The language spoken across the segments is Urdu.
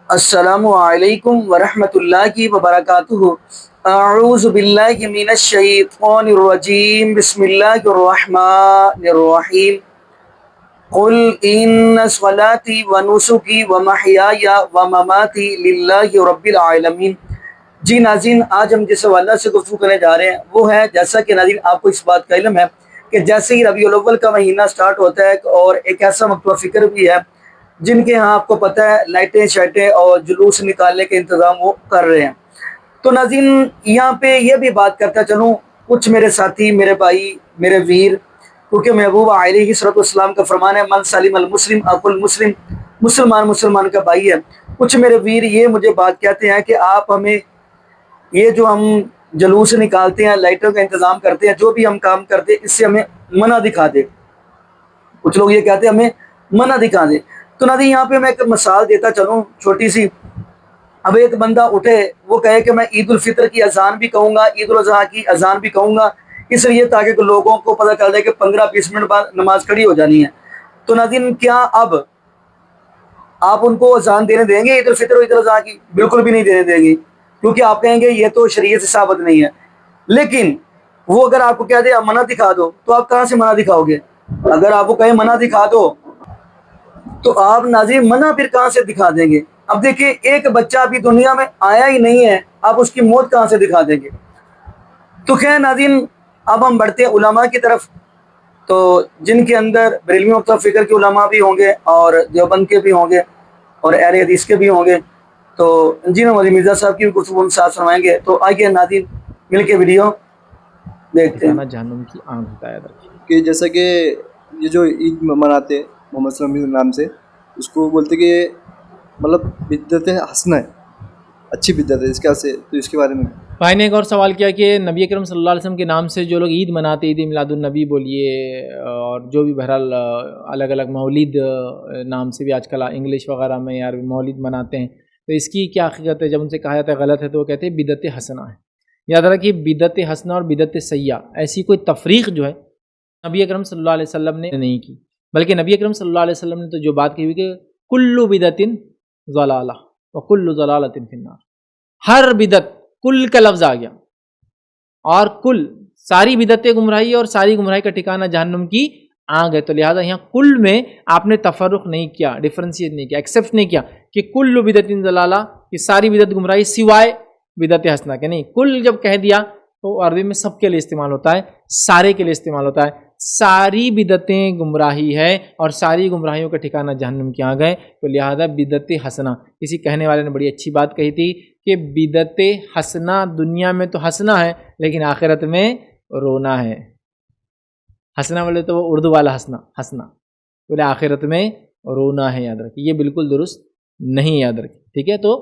السلام علیکم ورحمۃ اللہ وبرکاتہ۔ اعوذ باللہ من الشیطان الرجیم، بسم اللہ الرحمن الرحیم۔ قل ان صلاتي ونسكي ومحياي ومماتي للہ رب العالمین۔ جی ناظرین، آج ہم جس حوالہ سے گفتگو کرنے جا رہے ہیں وہ ہے، جیسا کہ ناظرین آپ کو اس بات کا علم ہے کہ جیسے ہی ربیع الاول کا مہینہ سٹارٹ ہوتا ہے، اور ایک ایسا مکتوب فکر بھی ہے جن کے ہاں آپ کو پتہ ہے لائٹیں شائٹیں اور جلوس نکالنے کے انتظام وہ کر رہے ہیں۔ تو ناظرین یہاں پہ یہ بھی بات کرتا چلوں، کچھ میرے ساتھی، میرے بھائی، میرے ویر، کیونکہ محبوب علیہ صلوۃ والسلام کا فرمان ہے من سلم المسلم اخو المسلم، مسلمان کا بھائی ہے۔ کچھ میرے ویر یہ مجھے بات کہتے ہیں کہ آپ ہمیں یہ جو ہم جلوس نکالتے ہیں، لائٹوں کا انتظام کرتے ہیں، جو بھی ہم کام کرتے ہیں، اس سے ہمیں منع دکھا دے۔ کچھ لوگ یہ کہتے ہیں ہمیں منع دکھا دے۔ تو ناظرین یہاں پہ میں ایک مثال دیتا چلوں چھوٹی سی۔ اب ایک بندہ اٹھے، وہ کہے کہ میں عید الفطر کی اذان بھی کہوں گا، عید الاضحیٰ کی اذان بھی کہوں گا، اس لیے تاکہ لوگوں کو پتہ چل جائے کہ 15-20 منٹ بعد نماز کھڑی ہو جانی ہے۔ تو ناظرین کیا اب آپ ان کو اذان دینے دیں گے عید الفطر اور عید الاضحیٰ کی؟ بالکل بھی نہیں دینے دیں گے، کیونکہ آپ کہیں گے یہ تو شریعت سے ثابت نہیں ہے۔ لیکن وہ اگر آپ کو کہہ دے آپ منع دکھا دو، تو آپ کہاں سے منع دکھاؤ گے؟ اگر آپ کو کہیں منع دکھا دو تو آپ ناظرین منع پھر کہاں سے دکھا دیں گے؟ اب دیکھیں ایک بچہ ابھی دنیا میں آیا ہی نہیں ہے، آپ اس کی موت کہاں سے دکھا دیں گے؟ تو خیر ناظرین اب ہم بڑھتے ہیں علماء کی طرف، تو جن کے اندر بریلوی مکتب فکر کے علماء بھی ہوں گے اور دیوبند کے بھی ہوں گے اور اہل حدیث کے بھی ہوں گے۔ تو انجینئر مولانا مرزا صاحب کی بھی گفتگو ہم ساتھ سنوائیں گے۔ تو آئیے ناظرین مل کے ویڈیو دیکھتے ہیں۔ جہنم کی آگ بتایا کہ جیسا کہ یہ جو عید مناتے ہیں محمد صلی اللہ علیہ وسلم کے نام سے، اس کو بولتے کہ مطلب بدعت حسنہ ہے، اچھی بدعت ہے، اس کے سے تو اس کے بارے میں بھائی نے ایک اور سوال کیا کہ نبی اکرم صلی اللہ علیہ وسلم کے نام سے جو لوگ عید مناتے، عید میلاد النبی بولیے اور جو بھی بہرحال الگ الگ مولد نام سے بھی آج کل انگلش وغیرہ میں یار مولد مناتے ہیں، تو اس کی کیا حقیقت ہے؟ جب ان سے کہا جاتا ہے غلط ہے تو وہ کہتے ہیں بدعت حسنہ ہے۔ یاد رکھیے بدعت حسنہ اور بدعت سیئہ ایسی کوئی تفریق جو ہے نبی اکرم صلی اللہ علیہ وسلم نے نہیں کی، بلکہ نبی اکرم صلی اللہ علیہ وسلم نے تو جو بات کی ہوئی کہ کل بدعت ضلالہ وکل ضلالۃ فی النار، ہر بدعت، کل کا لفظ آ گیا، اور کل ساری بدعتیں گمراہی اور ساری گمراہی کا ٹھکانہ جہنم کی آگ ہے۔ تو لہٰذا یہاں کل میں آپ نے تفرق نہیں کیا، ڈفرینشیٹ نہیں کیا، ایکسیپٹ نہیں کیا کہ کل بدعت ضلالہ کہ ساری بدعت گمراہی سوائے بدعت حسنہ کے، نہیں، کل جب کہہ دیا تو عربی میں سب کے لیے استعمال ہوتا ہے، سارے کے لیے استعمال ہوتا ہے۔ ساری بدعتیں گمراہی ہے اور ساری گمراہیوں کا ٹھکانہ جہنم کی آگ ہے، تو لہذا بدعت حسنہ۔ کسی کہنے والے نے بڑی اچھی بات کہی تھی کہ بدعت حسنہ دنیا میں تو حسنہ ہے لیکن آخرت میں رونا ہے۔ حسنہ بولے تو وہ اردو والا حسنہ بولے آخرت میں رونا ہے، یاد رکھیے یہ بالکل درست نہیں، یاد رکھیے، ٹھیک ہے؟ تو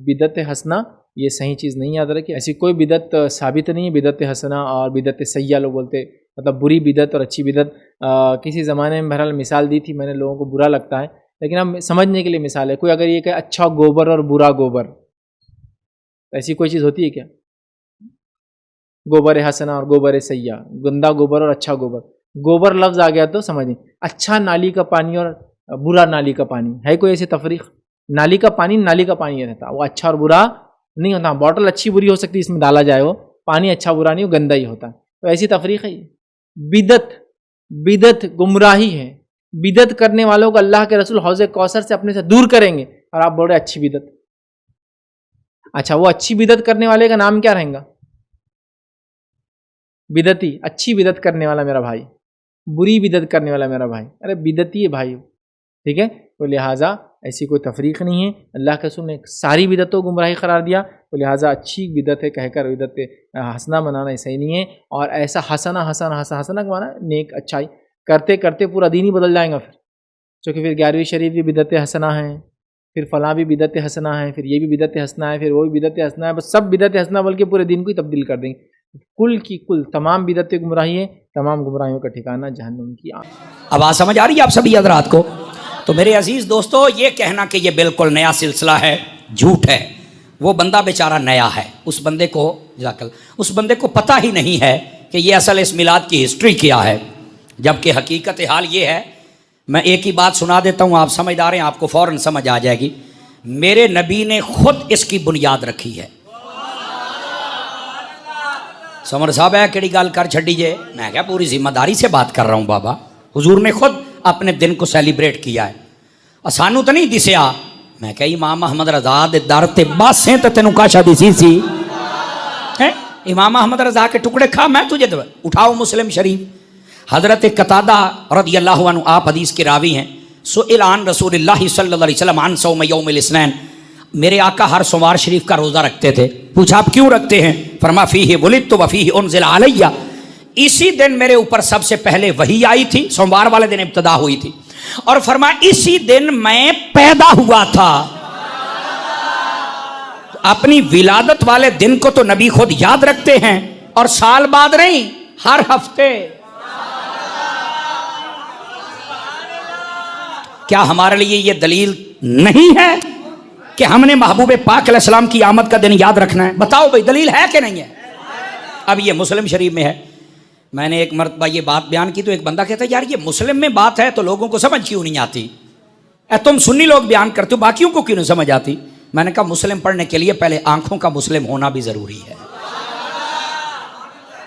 بدعت حسنہ یہ صحیح چیز نہیں، یاد رکھیے، ایسی کوئی بدعت ثابت نہیں ہے۔ بدعت حسنہ اور بدعت سیئہ لوگ بولتے، مطلب بری بدعت اور اچھی بدعت۔ کسی زمانے میں بہرحال مثال دی تھی میں نے، لوگوں کو برا لگتا ہے لیکن اب سمجھنے کے لیے مثال ہے۔ کوئی اگر یہ کہ اچھا گوبر اور برا گوبر، ایسی کوئی چیز ہوتی ہے کیا؟ گوبر حسنہ اور گوبر سیئہ، گندا گوبر اور اچھا گوبر، گوبر لفظ آ گیا تو سمجھیں، اچھا نالی کا پانی اور برا نالی کا پانی، ہے کوئی ایسی تفریق؟ نالی کا پانی نہیں رہتا، وہ اچھا اور برا نہیں ہوتا۔ بوٹل اچھی بری ہو سکتی ہے، اس میں ڈالا جائے وہ پانی اچھا برا نہیں، وہ گندا ہی ہوتا ہے، تو ایسی تفریق ہے۔ بدعت گمراہی ہے، بدعت کرنے والوں کو اللہ کے رسول حوض کوثر سے اپنے سے دور کریں گے، اور آپ بول رہے اچھی بدعت۔ اچھا وہ اچھی بدعت کرنے والے کا نام کیا رہیں گا؟ بدعتی، اچھی بدعت کرنے والا میرا بھائی، بری بدعت کرنے والا میرا بھائی، ارے بدعتی ہے بھائی، ٹھیک ہے؟ تو لہٰذا ایسی کوئی تفریق نہیں ہے۔ اللہ کے رسول نے ساری بدعتوں کو گمراہی قرار دیا، تو لہٰذا اچھی بدعت ہے کہہ کر بدعت حسنہ منانا صحیح نہیں ہے۔ اور ایسا حسنہ کا مانا نیک اچھائی کرتے کرتے پورا دین ہی بدل جائے گا، چونکہ پھر 11ویں شریف بھی بدعت حسنہ ہے، پھر فلاں بھی بدعت حسنہ ہے، پھر یہ بھی بدعت حسنہ ہے، پھر وہ بھی بدعت حسنہ ہے، بس سب بدعت حسنہ بلکہ پورے دین کو ہی تبدیل کر دیں گے۔ کل کی کل تمام بدعتیں گمراہی ہے، تمام گمراہیوں کا ٹھکانہ جہنم کی آگ۔ آواز سمجھ آ رہی ہے آپ سبھی حضرات کو؟ تو میرے عزیز دوستو، یہ کہنا کہ یہ بالکل نیا سلسلہ ہے جھوٹ ہے۔ وہ بندہ بیچارہ نیا ہے، اس بندے کو پتہ ہی نہیں ہے کہ یہ اصل اس میلاد کی ہسٹری کیا ہے، جبکہ حقیقت حال یہ ہے۔ میں ایک ہی بات سنا دیتا ہوں، آپ سمجھدار ہیں، آپ کو فوراً سمجھ آ جائے گی۔ میرے نبی نے خود اس کی بنیاد رکھی ہے. سمر صاحب ہے کیڑی گل کر چھڈی جے. میں کہا پوری ذمہ داری سے بات کر رہا ہوں بابا. حضور نے خود اپنے دن کو سیلیبریٹ کیا ہے اور سانو تو نہیں دسیا. میں کہا امام احمد رضا دے در تے باسیں تے تینوں کاشا دسی سی. امام احمد رضا کے ٹکڑے کھا میں تجھے دو. اٹھاؤ مسلم شریف. حضرت قتادہ رضی اللہ عنہ آپ حدیث کے راوی ہیں. سئل عن رسول اللہ صلی اللہ علیہ وسلم عن صوم یوم الاثنین. میرے آقا ہر سوموار شریف کا روزہ رکھتے تھے. پوچھا آپ کیوں رکھتے ہیں؟ فرما فیہ ولدت وفیہ انزل علیہ. اسی دن میرے اوپر سب سے پہلے وحی آئی تھی. سوموار والے دن ابتدا ہوئی تھی. اور فرما اسی دن میں پیدا ہوا تھا. اپنی ولادت والے دن کو تو نبی خود یاد رکھتے ہیں اور سال بعد نہیں، ہر ہفتے. کیا ہمارے لیے یہ دلیل نہیں ہے کہ ہم نے محبوب پاک علیہ السلام کی آمد کا دن یاد رکھنا ہے؟ بتاؤ بھائی دلیل ہے کہ نہیں ہے؟ اب یہ مسلم شریف میں ہے. میں نے ایک مرتبہ یہ بات بیان کی تو ایک بندہ کہتا ہے یار یہ مسلم میں بات ہے تو لوگوں کو سمجھ کیوں نہیں آتی؟ تم سنی لوگ بیان کرتے ہو باقیوں کو کیوں نہیں سمجھ آتی؟ میں نے کہا مسلم پڑھنے کے لیے پہلے آنکھوں کا مسلم ہونا بھی ضروری ہے.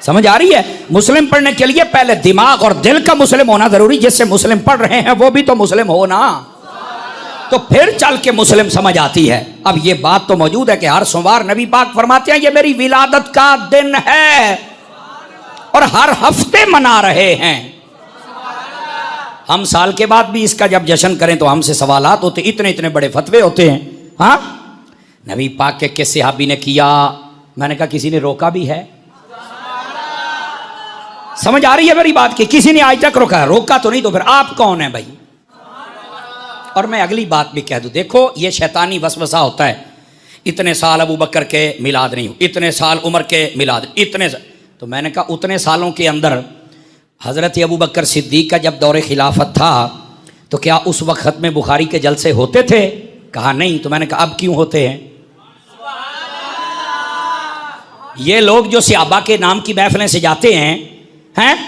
سمجھ آ رہی ہے؟ مسلم پڑھنے کے لیے پہلے دماغ اور دل کا مسلم ہونا ضروری. جس سے مسلم پڑھ رہے ہیں وہ بھی تو مسلم ہونا، تو پھر چل کے مسلم سمجھ آتی ہے. اب یہ بات تو موجود ہے کہ ہر سوموار نبی پاک فرماتے ہیں یہ میری ولادت کا دن ہے اور ہر ہفتے منا رہے ہیں. ہم سال کے بعد بھی اس کا جب جشن کریں تو ہم سے سوالات ہوتے، اتنے اتنے بڑے فتوے ہوتے ہیں. ہاں نبی پاک کے کس صحابی نے کیا؟ میں نے کہا کسی نے روکا بھی ہے؟ سمجھ آ رہی ہے میری بات کی؟ کسی نے آج تک روکا تو نہیں، تو پھر آپ کون ہیں بھائی؟ اور میں اگلی بات بھی کہہ دوں، دیکھو یہ شیطانی وسوسہ ہوتا ہے. اتنے سال ابو بکر کے میلاد نہیں ہو، اتنے سال عمر کے میلاد، اتنے سال. تو میں نے کہا اتنے سالوں کے اندر حضرت ابو بکر صدیق کا جب دور خلافت تھا تو کیا اس وقت ختم بخاری کے جلسے ہوتے تھے؟ کہا نہیں. تو میں نے کہا اب کیوں ہوتے ہیں؟ یہ لوگ جو صحابہ کے نام کی محفلیں سجاتے ہیں،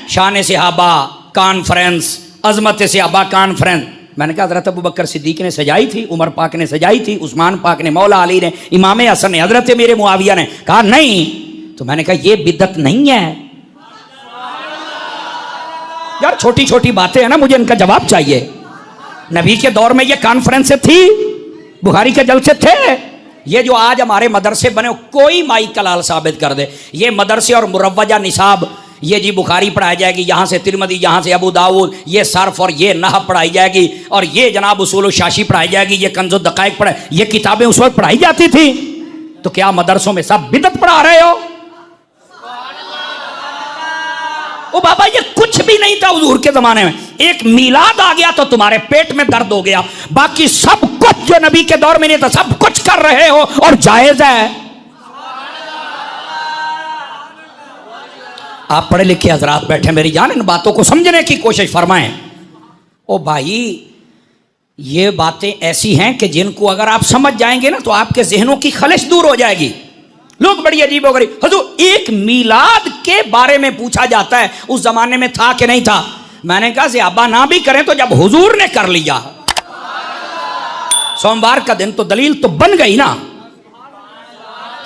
شان صحابہ کانفرنس، عظمت صحابہ کانفرنس، میں نے کہا حضرت ابو بکر صدیق نے سجائی تھی، عمر پاک نے سجائی تھی، عثمان پاک نے، مولا علی نے، امام حسن نے، حضرت میرے معاویہ نے. کہا نہیں. تو میں نے کہا یہ بدعت نہیں ہے یار. چھوٹی چھوٹی باتیں ہیں نا، مجھے ان کا جواب چاہیے. نبی کے دور میں یہ کانفرنسیں تھی، بخاری کے جلسے تھے. یہ جو آج ہمارے مدرسے بنے، کوئی مائی کلال ثابت کر دے یہ مدرسے اور مروجہ نصاب، یہ جی بخاری پڑھائی جائے گی، یہاں سے ترمذی، یہاں سے ابو داؤد، یہ صرف اور یہ نحو پڑھائی جائے گی، اور یہ جناب اصول الشاشی پڑھائی جائے گی، یہ کنز الدقائق پڑھائی، یہ کتابیں اس وقت پڑھائی جاتی تھی. تو کیا مدرسوں میں سب بدعت پڑھا رہے ہو؟ او بابا یہ کچھ بھی نہیں تھا حضور کے زمانے میں. ایک میلاد آ گیا تو تمہارے پیٹ میں درد ہو گیا. باقی سب کچھ جو نبی کے دور میں نہیں تھا سب کچھ کر رہے ہو اور جائز ہے. آپ پڑھے لکھے حضرات بیٹھے میری جان، ان باتوں کو سمجھنے کی کوشش فرمائیں. او بھائی یہ باتیں ایسی ہیں کہ جن کو اگر آپ سمجھ جائیں گے نا تو آپ کے ذہنوں کی خلش دور ہو جائے گی. لوگ بڑی عجیب ہو گئی. حضور ایک میلاد کے بارے میں پوچھا جاتا ہے اس زمانے میں تھا کہ نہیں تھا؟ میں نے کہا صحابہ نہ بھی کریں تو جب حضور نے کر لیا، سوموار کا دن تو دلیل تو بن گئی نا.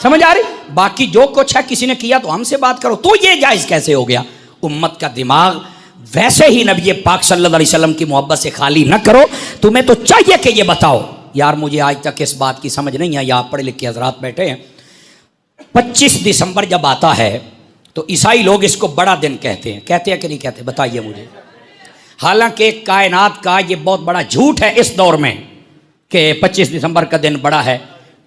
سمجھ آ رہی؟ باقی جو کچھ ہے کسی نے کیا تو ہم سے بات کرو. تو یہ جائز کیسے ہو گیا؟ امت کا دماغ ویسے ہی نبی پاک صلی اللہ علیہ وسلم کی محبت سے خالی نہ کرو. تمہیں تو چاہیے کہ یہ بتاؤ. یار مجھے آج تک اس بات کی سمجھ نہیں ہے. آپ پڑھے لکھے حضرات بیٹھے ہیں. 25 دسمبر جب آتا ہے تو عیسائی لوگ اس کو بڑا دن کہتے ہیں. کہتے ہیں کہ نہیں کہتے؟ بتائیے مجھے. حالانکہ کائنات کا یہ بہت بڑا جھوٹ ہے اس دور میں کہ 25 دسمبر کا دن بڑا ہے.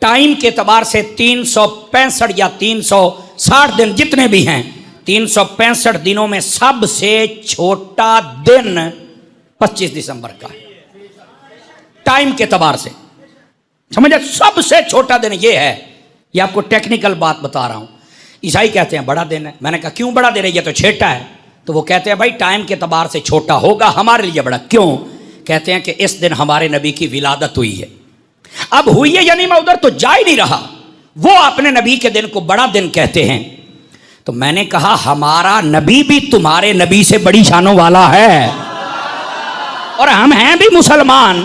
ٹائم کے اعتبار سے 365 یا 360 دن جتنے بھی ہیں، 365 دنوں میں سب سے چھوٹا دن 25 دسمبر کا ہے. ٹائم کے اعتبار سے سمجھے، سب سے چھوٹا دن یہ ہے. یہ آپ کو ٹیکنیکل بات بتا رہا ہوں. عیسائی کہتے ہیں بڑا دن ہے. میں نے کہا کیوں بڑا دن ہے؟ یہ تو چھوٹا ہے. تو وہ کہتے ہیں بھائی ٹائم کے اعتبار سے چھوٹا ہوگا، ہمارے لیے بڑا. کیوں؟ کہتے ہیں کہ اس دن ہمارے نبی کی ولادت ہوئی ہے. اب ہوئی ہے یعنی میں ادھر تو جا ہی نہیں رہا. وہ اپنے نبی کے دن کو بڑا دن کہتے ہیں. تو میں نے کہا ہمارا نبی بھی تمہارے نبی سے بڑی شانوں والا ہے، اور ہم ہیں بھی مسلمان.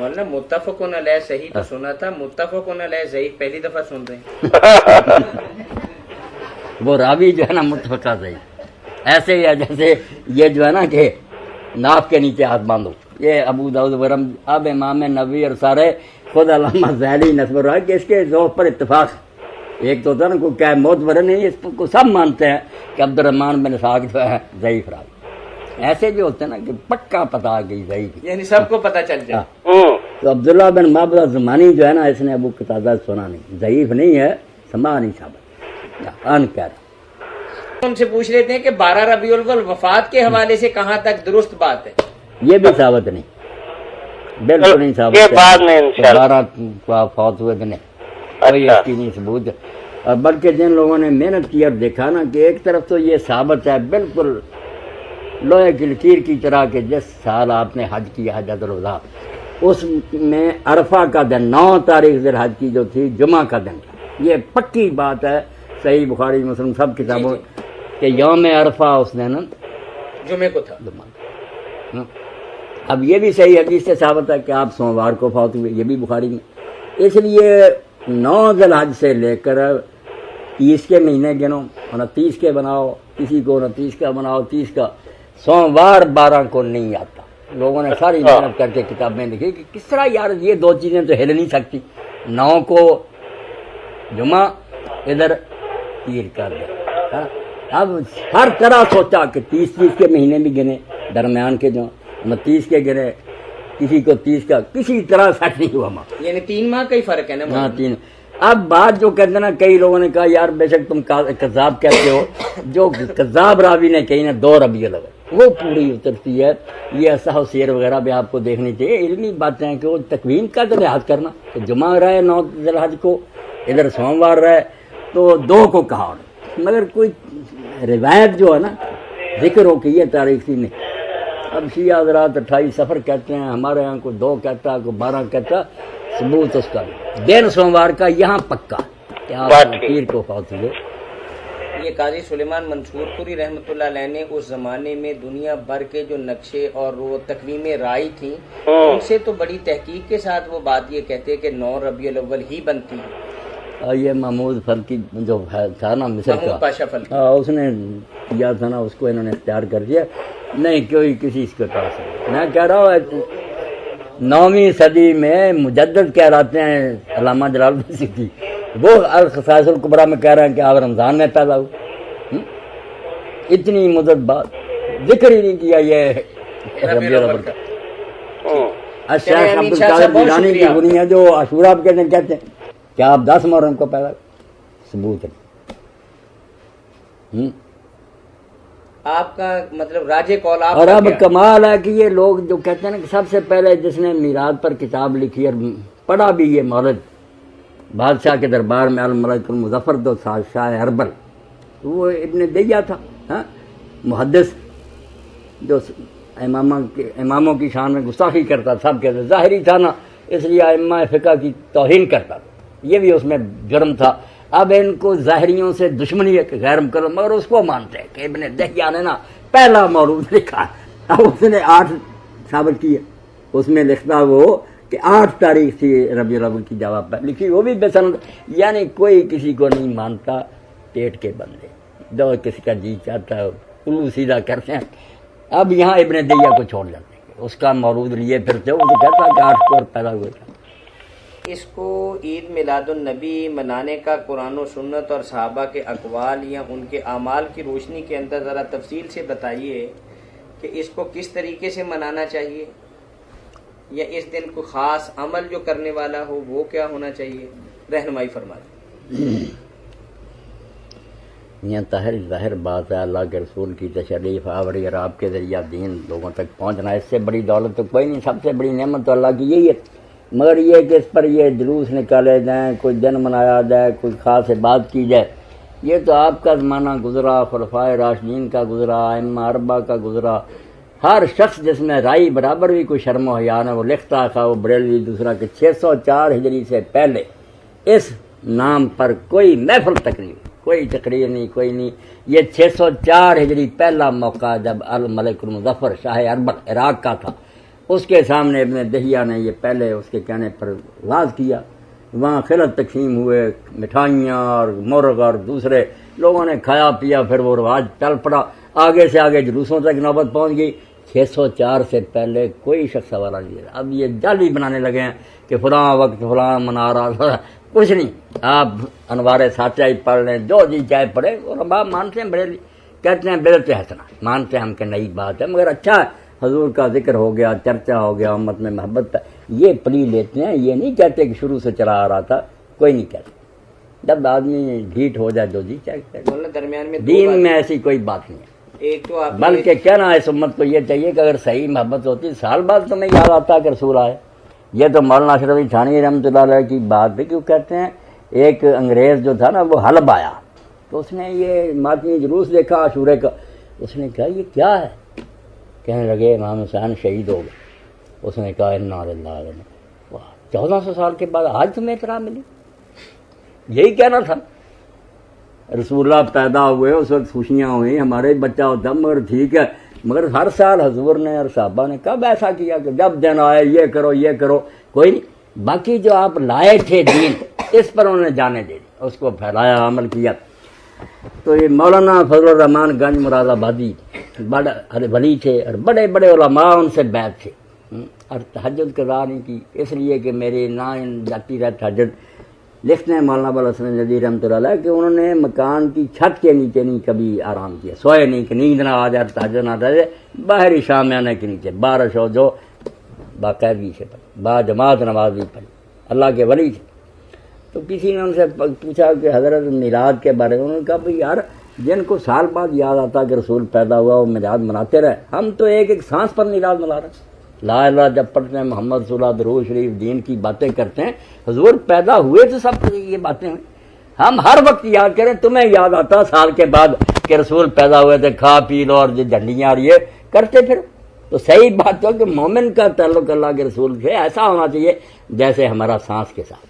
مولانا متفقن علیہ صحیح تو سنا تھا, متفقن علیہ ضعیف پہلی دفعہ سن رہے ہیں. وہ راوی جو ہے نا متفقہ صحیح, ایسے ہی ہے جیسے یہ جو ہے نا کہ ناف کے نیچے ہاتھ باندھو, یہ ابو داؤد ورم اب امام نووی اور سارے خود علامہ ذیلی نسب رہا کہ اس کے ذوق پر اتفاق. ایک تو ہوتا نا کوئی کیا معتبر نہیں, اس کو سب مانتے ہیں کہ عبد الرحمن بن اسحاق جو ہے ضعیف راوی. ایسے جو ہوتے ہیں نا کہ پکا پتہ آ گئی ضعیف, یعنی سب کو پتہ چل جائے. تو عبداللہ بن معبد زمانی جو ہے نا اس نے ابو قتادہ سنا نہیں, ضعیف نہیں ہے, سما نہیں ثابت ان کہہ رہا. ان سے پوچھ لیتے ہیں کہ 12 ربیع الاول وفات کے حوالے سے کہاں تک درست بات ہے؟ یہ بھی ثابت نہیں, بالکل نہیں ثابت. یہ بعد میں انشاءاللہ 12 فوت ہوئے دن کوئی اس کی نہیں ثبوت. اور بلکہ جن لوگوں نے محنت کی اور دیکھا نا کہ ایک طرف تو یہ ثابت ہے بالکل لوہے کی لکیر کی طرح کہ جس سال آپ نے حج کیا حجۃ الوداع اس میں عرفہ کا دن 9 تاریخ ذی الحج کی جو تھی جمعہ کا دن تھا. یہ پکی بات ہے صحیح بخاری مسلم سب کتابوں کہ یوم عرفہ اس دن جمعے کو تھا. اب یہ بھی صحیح حدیث سے ثابت ہے کہ آپ سوموار کو فوت ہوئے, یہ بھی بخاری میں. اس لیے 9 ذی الحج سے لے کر 30 کے مہینے گنو, 29 کے بناؤ, کسی کو 29 کا بناؤ, 30 کا, سوموار 12 کو نہیں آتا. لوگوں نے ساری محنت کر کے کتابیں لکھی کہ کس طرح یار یہ دو چیزیں تو ہل نہیں سکتی. 9 کو جمعہ ادھر پیر کر دیا. اب ہر طرح سوچا کہ 30 کے مہینے بھی گنے, درمیان کے جو 29 کے گنے, کسی کو 30 کا, کسی طرح سیٹ نہیں ہوا. یعنی 3 ماہ کا ہی فرق ہے نا. ہاں 3. اب بات جو کہتے ہیں نا کئی لوگوں نے کہا یار بے شک تم کذاب کہتے ہو, جو کذاب راوی نے کہی نا 2 ربیع الاول وہ پوری اترتی ہے. یہ اصحاب سیر وغیرہ بھی آپ کو دیکھنی چاہیے, علمی باتیں ہیں کہ وہ تقویم کا تو لحاظ کرنا کہ جمعہ رہے 9 ذی الحج کو, ادھر سوموار رہے تو 2 کو کہا, مگر کوئی روایت جو ہے نا ذکر ہو کہ یہ تاریخ تھی نہیں. اب شیعہ حضرات 28 سفر کہتے ہیں, ہمارے یہاں کوئی 2 کہتا ہے, کوئی 12 کہتا. ثبوت اس کا دن سوموار کا یہاں پکا کہ آپ پیر کو فوت ہوئے. یہ قاضی سلیمان منصور پوری رحمۃ اللہ علیہ نے اس زمانے میں دنیا بھر کے جو نقشے اور وہ تقویمیں رائے تھیں ان سے تو بڑی تحقیق کے ساتھ وہ بات یہ کہتے کہ 9 ربیع الاول ہی بنتی ہے. یہ محمود فلکی جو تھا نا مصر کا, پاشا فلکی, اس نے کیا تھا نا, اس کو انہوں نے اختیار کر دیا. نہیں کوئی کسی اس کے پاس ہے. میں کہہ رہا ہوں 9ویں صدی میں مجدد کہلاتے ہیں علامہ جلال الدین سیوطی, وہ الخصائص الکبریٰ میں کہہ رہے ہیں کہ آپ رمضان میں پیدا ہوئے. اتنی مدت بعد ذکر ہی نہیں کیا یہ ربیع الاول کا. الشیخ عبد القادر جیلانی کی بنیاد جو عاشورہ کے دن کہتے ہیں کہ آپ 10 محرم کو پیدا ہوئے, ثبوت ہے. آپ کا مطلب راجے قول آپ. اور اب کمال ہے کہ یہ لوگ جو کہتے ہیں نا کہ سب سے پہلے جس نے میلاد پر کتاب لکھی اور پڑھا بھی یہ مولد بادشاہ کے دربار میں الملک المظفر دو شاہ اربل, وہ ابن دیہ تھا. محدث جو اماموں کی شان میں گستاخی کرتا, سب کہتے ظاہری تھا نا, اس لیے ائمہ فقہ کی توہین کرتا, یہ بھی اس میں جرم تھا. اب ان کو ظاہریوں سے دشمنی ہے کہ غیر مقرر, مگر اس کو مانتے ہیں کہ ابن دہیہ نے نا پہلا مولود لکھا. اب اس نے 8 ثابت کی ہے, اس میں لکھتا وہ کہ 8 تاریخ تھی ربیع الاول کی جواب پر لکھی, وہ بھی بے سند. یعنی کوئی کسی کو نہیں مانتا, پیٹ کے بندے جو کسی کا جی چاہتا ہے الو سیدھا کرتے ہیں. اب یہاں ابن دہیہ کو چھوڑ جاتے ہیں, اس کا مولود لیے پھرتے, وہ کہتا کہ 8 کو پیدا ہوئے تھا. اس کو عید میلاد النبی منانے کا قرآن و سنت اور صحابہ کے اقوال یا ان کے اعمال کی روشنی کے اندر ذرا تفصیل سے بتائیے کہ اس کو کس طریقے سے منانا چاہیے, یا اس دن کو خاص عمل جو کرنے والا ہو وہ کیا ہونا چاہیے, رہنمائی فرما دیں. یہ ظاہر بات ہے, اللہ کے رسول کی تشریف آوری اور آپ کے ذریعہ دین لوگوں تک پہنچنا, اس سے بڑی دولت تو کوئی نہیں. سب سے بڑی نعمت تو اللہ کی یہی ہے. مگر یہ کہ اس پر یہ جلوس نکالے جائیں, کوئی دن منایا جائے, کوئی خاص بات کی جائے, یہ تو آپ کا زمانہ گزرا, خلفائے راشدین کا گزرا, ائمہ اربعہ کا گزرا. ہر شخص جس میں رائی برابر بھی کوئی شرم و حیا نہ, وہ لکھتا تھا وہ بریلوی دوسرا کہ 604 ہجری سے پہلے اس نام پر کوئی محفل تقریر, کوئی تقریر نہیں, کوئی نہیں. یہ 604 ہجری پہلا موقع جب الملک المظفر شاہ اربل عراق کا تھا, اس کے سامنے ابن دہیہ نے یہ پہلے اس کے کہنے پر واز کیا، وہاں خلعت تقسیم ہوئے، مٹھائیاں اور مرغ اور دوسرے لوگوں نے کھایا پیا، پھر وہ رواج چل پڑا، آگے سے آگے جلوسوں تک نوبت پہنچ گئی۔ 604 سے پہلے کوئی شخص حوالہ نہیں دے رہا۔ اب یہ جعلی بنانے لگے ہیں کہ فلاں وقت فلاں منا رہا، کچھ نہیں، آپ انوار ساتھیہ ہی پڑھ لیں، جو جی چاہے پڑھے، علماء مانتے ہیں، بڑے کہتے ہیں بدعت حسنہ، مانتے ہیں ہم کہ نئی بات ہے، مگر اچھا ہے، حضور کا ذکر ہو گیا، چرچا ہو گیا، امت میں محبت ہے، یہ پلی لیتے ہیں، یہ نہیں کہتے کہ شروع سے چلا آ رہا تھا، کوئی نہیں کہتا۔ جب آدمی ڈھیٹ ہو جائے جو جی چاہے، مولانا درمیان میں دو دین باتیں، میں ایسی کوئی بات نہیں ہے۔ ایک تو آپ نے بلکہ کہنا اس امت کو یہ چاہیے کہ اگر صحیح محبت ہوتی سال بعد تمہیں یاد آتا کہ رسول آئے۔ یہ تو مولانا اشرف علی تھانوی رحمۃ اللہ علیہ کی بات ہے، کیوں کہتے ہیں ایک انگریز جو تھا نا وہ حلب آیا، تو اس نے یہ ماتمی جلوس دیکھا عاشورے کا، اس نے کہا یہ کیا ہے؟ کہنے لگے امام حسین شہید ہو گئے۔ اس نے کہا انا للہ و انا الیہ راجعون۔ واہ، 1400 سال کے بعد آج تمہیں اطلاع ملی؟ یہی کہنا تھا۔ رسول اللہ پیدا ہوئے اس وقت خوشیاں ہوئیں، ہمارے بچہ ہوتا، مگر ٹھیک ہے، مگر ہر سال حضور نے اور صحابہ نے کب ایسا کیا کہ جب دن آئے یہ کرو یہ کرو؟ کوئی نہیں۔ باقی جو آپ لائے تھے دین، اس پر انہوں نے جانے دے دی، اس کو پھیلایا، عمل کیا۔ تو یہ مولانا فضل الرحمان گنج مراد آبادی بڑے ولی تھے اور بڑے بڑے علماء ان سے بیعت تھے، اور تہجد قضا نہیں کی، اس لیے کہ میری نہ جاتی رہے تہجد۔ لکھتے ہیں مولانا ابوالحسن ندوی رحمۃ اللہ علیہ کہ انہوں نے مکان کی چھت کے نیچے نہیں کبھی آرام کیا، سوئے نہیں کہ نیند نہ آ جائے، تہجد نہ رہے، باہری شامیانے کے نیچے بارش ہو جو باقاعدگی سے پڑھی، با جماعت نماز بھی پڑھی، اللہ کے ولی تھے۔ تو کسی نے ان سے پوچھا کہ حضرت میلاد کے بارے میں، انہوں نے کہا بھئی یار جن کو سال بعد یاد آتا کہ رسول پیدا ہوا وہ میلاد مناتے رہے، ہم تو ایک ایک سانس پر میلاد منا رہے ہیں، لا الہ جب پڑھتے ہیں، محمد رسول اللہ، درود شریف، دین کی باتیں کرتے ہیں، حضور پیدا ہوئے تو سب یہ باتیں ہوئیں، ہم ہر وقت یاد کریں۔ تمہیں یاد آتا سال کے بعد کہ رسول پیدا ہوئے تھے، کھا پی لو اور جو جھنڈیاں اور یہ کرتے پھر، تو صحیح بات تو کہ مومن کا تعلق اللہ کے رسول سے ایسا ہونا چاہیے جیسے ہمارا سانس کے ساتھ،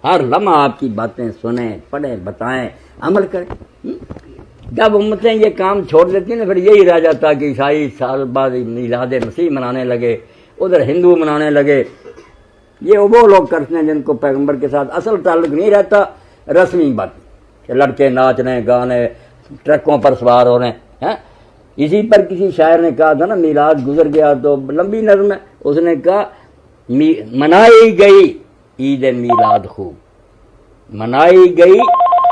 ہر لمحہ آپ کی باتیں سنیں، پڑھیں، بتائیں، عمل کریں۔ جب امتیں یہ کام چھوڑ دیتی ہیں نا، پھر یہی رہ جاتا کہ عیسائی سال بعد میلاد مسیح منانے لگے، ادھر ہندو منانے لگے۔ یہ وہ لوگ کرتے ہیں جن کو پیغمبر کے ساتھ اصل تعلق نہیں رہتا، رسمی بات کہ لڑکے ناچ رہے، گانے، ٹرکوں پر سوار ہو رہے ہیں۔ اسی پر کسی شاعر نے کہا تھا نا، میلاد گزر گیا تو لمبی نظم ہے، اس نے کہا منائی گئی عید میلاد خوب، منائی گئی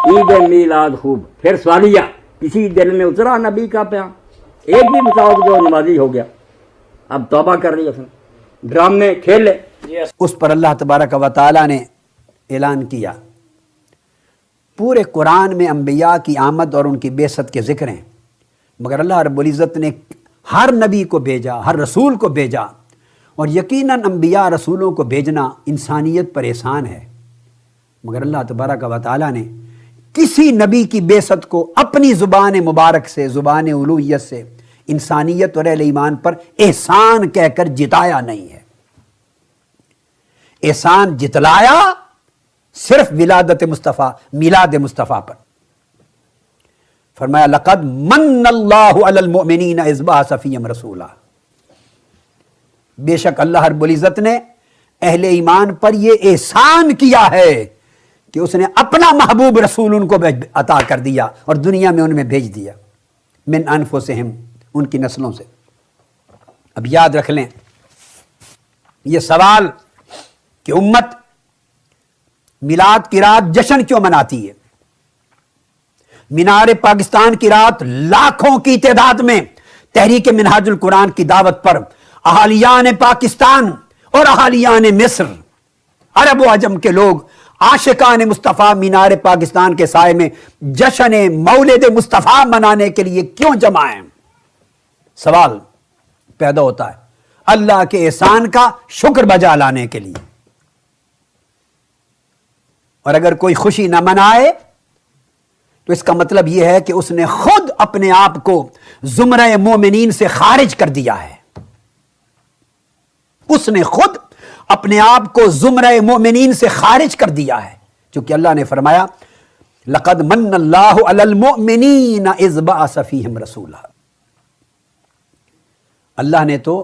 عید میلاد خوب، پھر سوالیہ کسی دل میں اترا نبی کا پیام، ایک بھی بتاؤ جو نمازی ہو گیا، اب توبہ کر رہی اس نے، ڈرامے کھیلے۔ اس پر اللہ تبارک و تعالیٰ نے اعلان کیا۔ پورے قرآن میں انبیاء کی آمد اور ان کی بعثت کے ذکر ہیں، مگر اللہ رب العزت نے ہر نبی کو بھیجا، ہر رسول کو بھیجا، اور یقیناً انبیاء رسولوں کو بھیجنا انسانیت پر احسان ہے، مگر اللہ تبارک و تعالیٰ نے کسی نبی کی بعثت کو اپنی زبان مبارک سے، زبان الوہیت سے انسانیت اور اہل ایمان پر احسان کہہ کر جتایا نہیں ہے۔ احسان جتلایا صرف ولادت مصطفیٰ، میلاد مصطفیٰ پر۔ فرمایا لقد من اللہ علی المؤمنین اذ بعث فیہم رسولا، بے شک اللہ رب العزت نے اہل ایمان پر یہ احسان کیا ہے کہ اس نے اپنا محبوب رسول ان کو عطا کر دیا اور دنیا میں ان میں بھیج دیا، من انفسہم، ان کی نسلوں سے۔ اب یاد رکھ لیں یہ سوال کہ امت میلاد کی رات جشن کیوں مناتی ہے؟ مینار پاکستان کی رات لاکھوں کی تعداد میں تحریک منہاج القرآن کی دعوت پر اہالیان پاکستان اور اہالیان مصر، عرب و عجم کے لوگ عاشقان مصطفیٰ مینار پاکستان کے سائے میں جشن مولد مصطفیٰ منانے کے لیے کیوں جمع ہیں؟ سوال پیدا ہوتا ہے اللہ کے احسان کا شکر بجا لانے کے لیے۔ اور اگر کوئی خوشی نہ منائے تو اس کا مطلب یہ ہے کہ اس نے خود اپنے آپ کو زمرہ مومنین سے خارج کر دیا ہے، اس نے خود اپنے آپ کو زمرہ مومنین سے خارج کر دیا ہے، چونکہ اللہ نے فرمایا لقد من اللہ علی المؤمنین اذ بعث فیہم رسولا۔ اللہ نے تو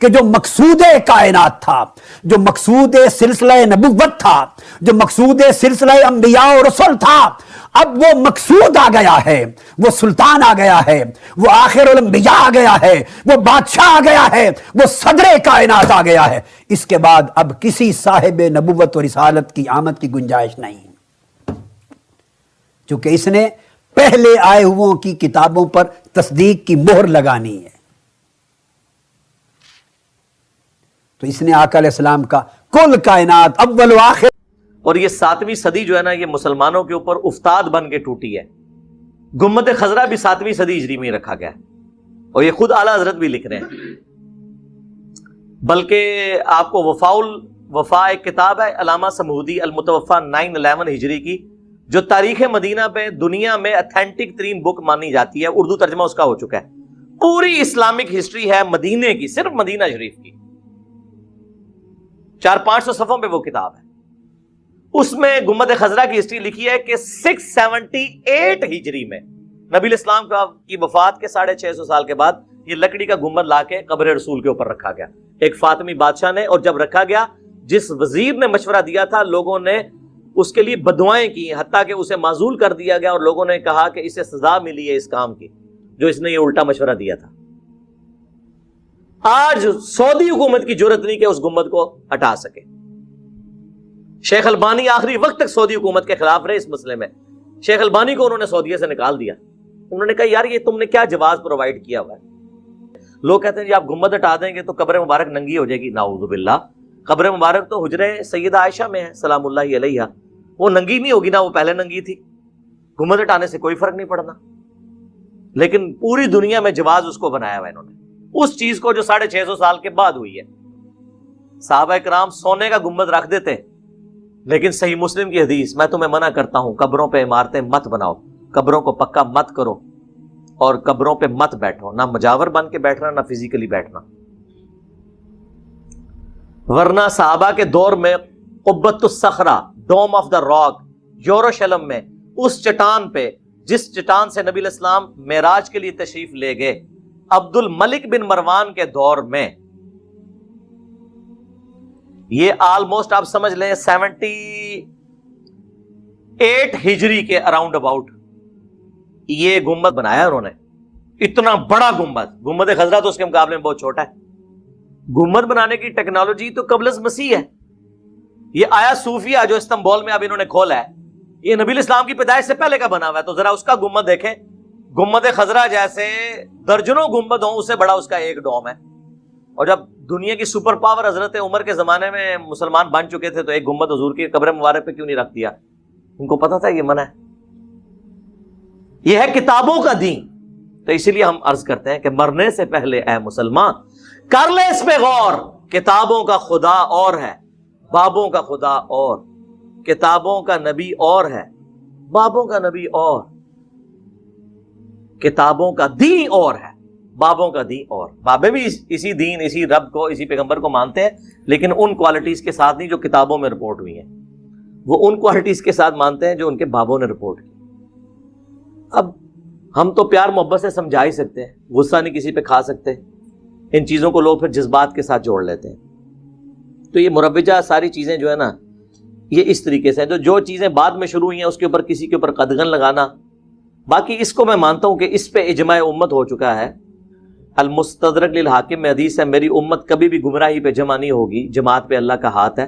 کہ جو مقصود کائنات تھا، جو مقصود سلسلہ نبوت تھا، جو مقصود سلسلہ انبیاء و رسول تھا، اب وہ مقصود آ گیا ہے، وہ سلطان آ گیا ہے، وہ آخر الانبیاء آ گیا ہے، وہ بادشاہ آ گیا ہے، وہ صدر کائنات آ گیا ہے۔ اس کے بعد اب کسی صاحب نبوت و رسالت کی آمد کی گنجائش نہیں، چونکہ اس نے پہلے آئے ہوئوں کی کتابوں پر تصدیق کی مہر لگانی ہے۔ تو اس نے آقا علیہ السلام کا کل کائنات اول و آخر، اور یہ 7ویں صدی جو ہے نا، یہ مسلمانوں کے اوپر افتاد بن کے ٹوٹی ہے۔ گنبد خضرا بھی 7ویں صدی ہجری میں رکھا گیا ہے، اور یہ خود اعلیٰ حضرت بھی لکھ رہے ہیں۔ بلکہ آپ کو وفا ایک کتاب ہے علامہ سمودی المتوفا 911 ہجری کی، جو تاریخ مدینہ پہ دنیا میں اتھینٹک ترین بک مانی جاتی ہے، اردو ترجمہ اس کا ہو چکا ہے۔ پوری اسلامک ہسٹری ہے مدینے کی، صرف مدینہ شریف کی، 400-500 صفحوں پہ وہ کتاب ہے۔ اس میں گنبد خضرا کی ہسٹری لکھی ہے کہ 678 ہجری میں نبی الاسلام کی وفات کے 650 سال کے بعد یہ لکڑی کا گنبد لا کے قبر رسول کے اوپر رکھا گیا، ایک فاطمی بادشاہ نے۔ اور جب رکھا گیا، جس وزیر نے مشورہ دیا تھا، لوگوں نے اس کے لیے بددعائیں کی، حتیٰ کہ اسے معزول کر دیا گیا، اور لوگوں نے کہا کہ اسے سزا ملی ہے اس کام کی جو اس نے یہ الٹا مشورہ دیا تھا۔ آج سعودی حکومت کی جرت نہیں کہ اس گنبد کو ہٹا سکے۔ شیخ البانی آخری وقت تک سعودی حکومت کے خلاف رہے اس مسئلے میں۔ شیخ البانی کو انہوں نے سعودیہ سے نکال دیا، انہوں نے کہا یار یہ تم نے کیا جواز پرووائڈ کیا ہوا ہے۔ لوگ کہتے ہیں جی آپ گنبد ہٹا دیں گے تو قبر مبارک ننگی ہو جائے گی، نعوذ باللہ۔ قبر مبارک تو حجرے سیدہ عائشہ میں ہے سلام اللہ علیہا، وہ ننگی نہیں ہوگی نا، وہ پہلے ننگی تھی۔ گنبد ہٹانے سے کوئی فرق نہیں پڑنا، لیکن پوری دنیا میں جواز اس کو بنایا ہوا ہے انہوں نے، اس چیز کو جو 650 سال کے بعد ہوئی ہے۔ صحابہ کرام سونے کا گنبد رکھ دیتے، لیکن صحیح مسلم کی حدیث، میں تمہیں منع کرتا ہوں قبروں پہ عمارتیں مت بناؤ، قبروں کو پکا مت کرو، اور قبروں پہ مت بیٹھو، نہ مجاور بن کے بیٹھنا نہ فزیکلی بیٹھنا۔ ورنہ صحابہ کے دور میں قبۃ الصخرہ، ڈوم آف دا راک، یروشلم میں اس چٹان پہ، جس چٹان سے نبی الاسلام معراج کے لیے تشریف لے گئے، عبد الملک بن مروان کے دور میں، یہ آلموسٹ آپ سمجھ لیں 78 ہجری کے اراؤنڈ اباؤٹ یہ گنبد بنایا انہوں نے۔ اتنا بڑا گنبد خضرا تو اس کے مقابلے میں بہت چھوٹا ہے۔ گنبد بنانے کی ٹیکنالوجی تو قبل از مسیح ہے۔ یہ آیا صوفیہ جو استنبول میں اب انہوں نے کھولا ہے، یہ نبی الاسلام کی پیدائش سے پہلے کا بنا ہوا ہے، تو ذرا اس کا گنبد دیکھیں۔ گنبد خضرا جیسے درجنوں گنبد ہوں، اس سے بڑا اس کا ایک ڈوم ہے۔ اور جب دنیا کی سپر پاور حضرت عمر کے زمانے میں مسلمان بن چکے تھے، تو ایک گنبد حضور کی قبر مبارک پہ کیوں نہیں رکھ دیا؟ ان کو پتا تھا یہ منع ہے، یہ ہے کتابوں کا دین۔ تو اسی لیے ہم عرض کرتے ہیں کہ مرنے سے پہلے اے مسلمان کر لے اس پہ غور، کتابوں کا خدا اور ہے، بابوں کا خدا اور، کتابوں کا نبی اور ہے، بابوں کا نبی اور، کتابوں کا دین اور ہے، بابوں کا دین اور۔ بابے بھی اسی دین، اسی رب کو، اسی پیغمبر کو مانتے ہیں، لیکن ان کوالٹیز کے ساتھ نہیں جو کتابوں میں رپورٹ ہوئی ہیں، وہ ان کوالٹیز کے ساتھ مانتے ہیں جو ان کے بابوں نے رپورٹ کی۔ اب ہم تو پیار محبت سے سمجھا ہی سکتے ہیں، غصہ نہیں کسی پہ کھا سکتے، ان چیزوں کو لوگ پھر جذبات کے ساتھ جوڑ لیتے ہیں۔ تو یہ مروجہ ساری چیزیں جو ہے نا، یہ اس طریقے سے جو چیزیں بعد میں شروع ہوئی ہیں اس کے اوپر کسی کے اوپر قدغن لگانا، باقی اس کو میں مانتا ہوں کہ اس پہ اجماع امت ہو چکا ہے۔ المستدرک للحاکم میں حدیث ہے، میری امت کبھی بھی گمراہی پہ جمع نہیں ہوگی، جماعت پہ اللہ کا ہاتھ ہے۔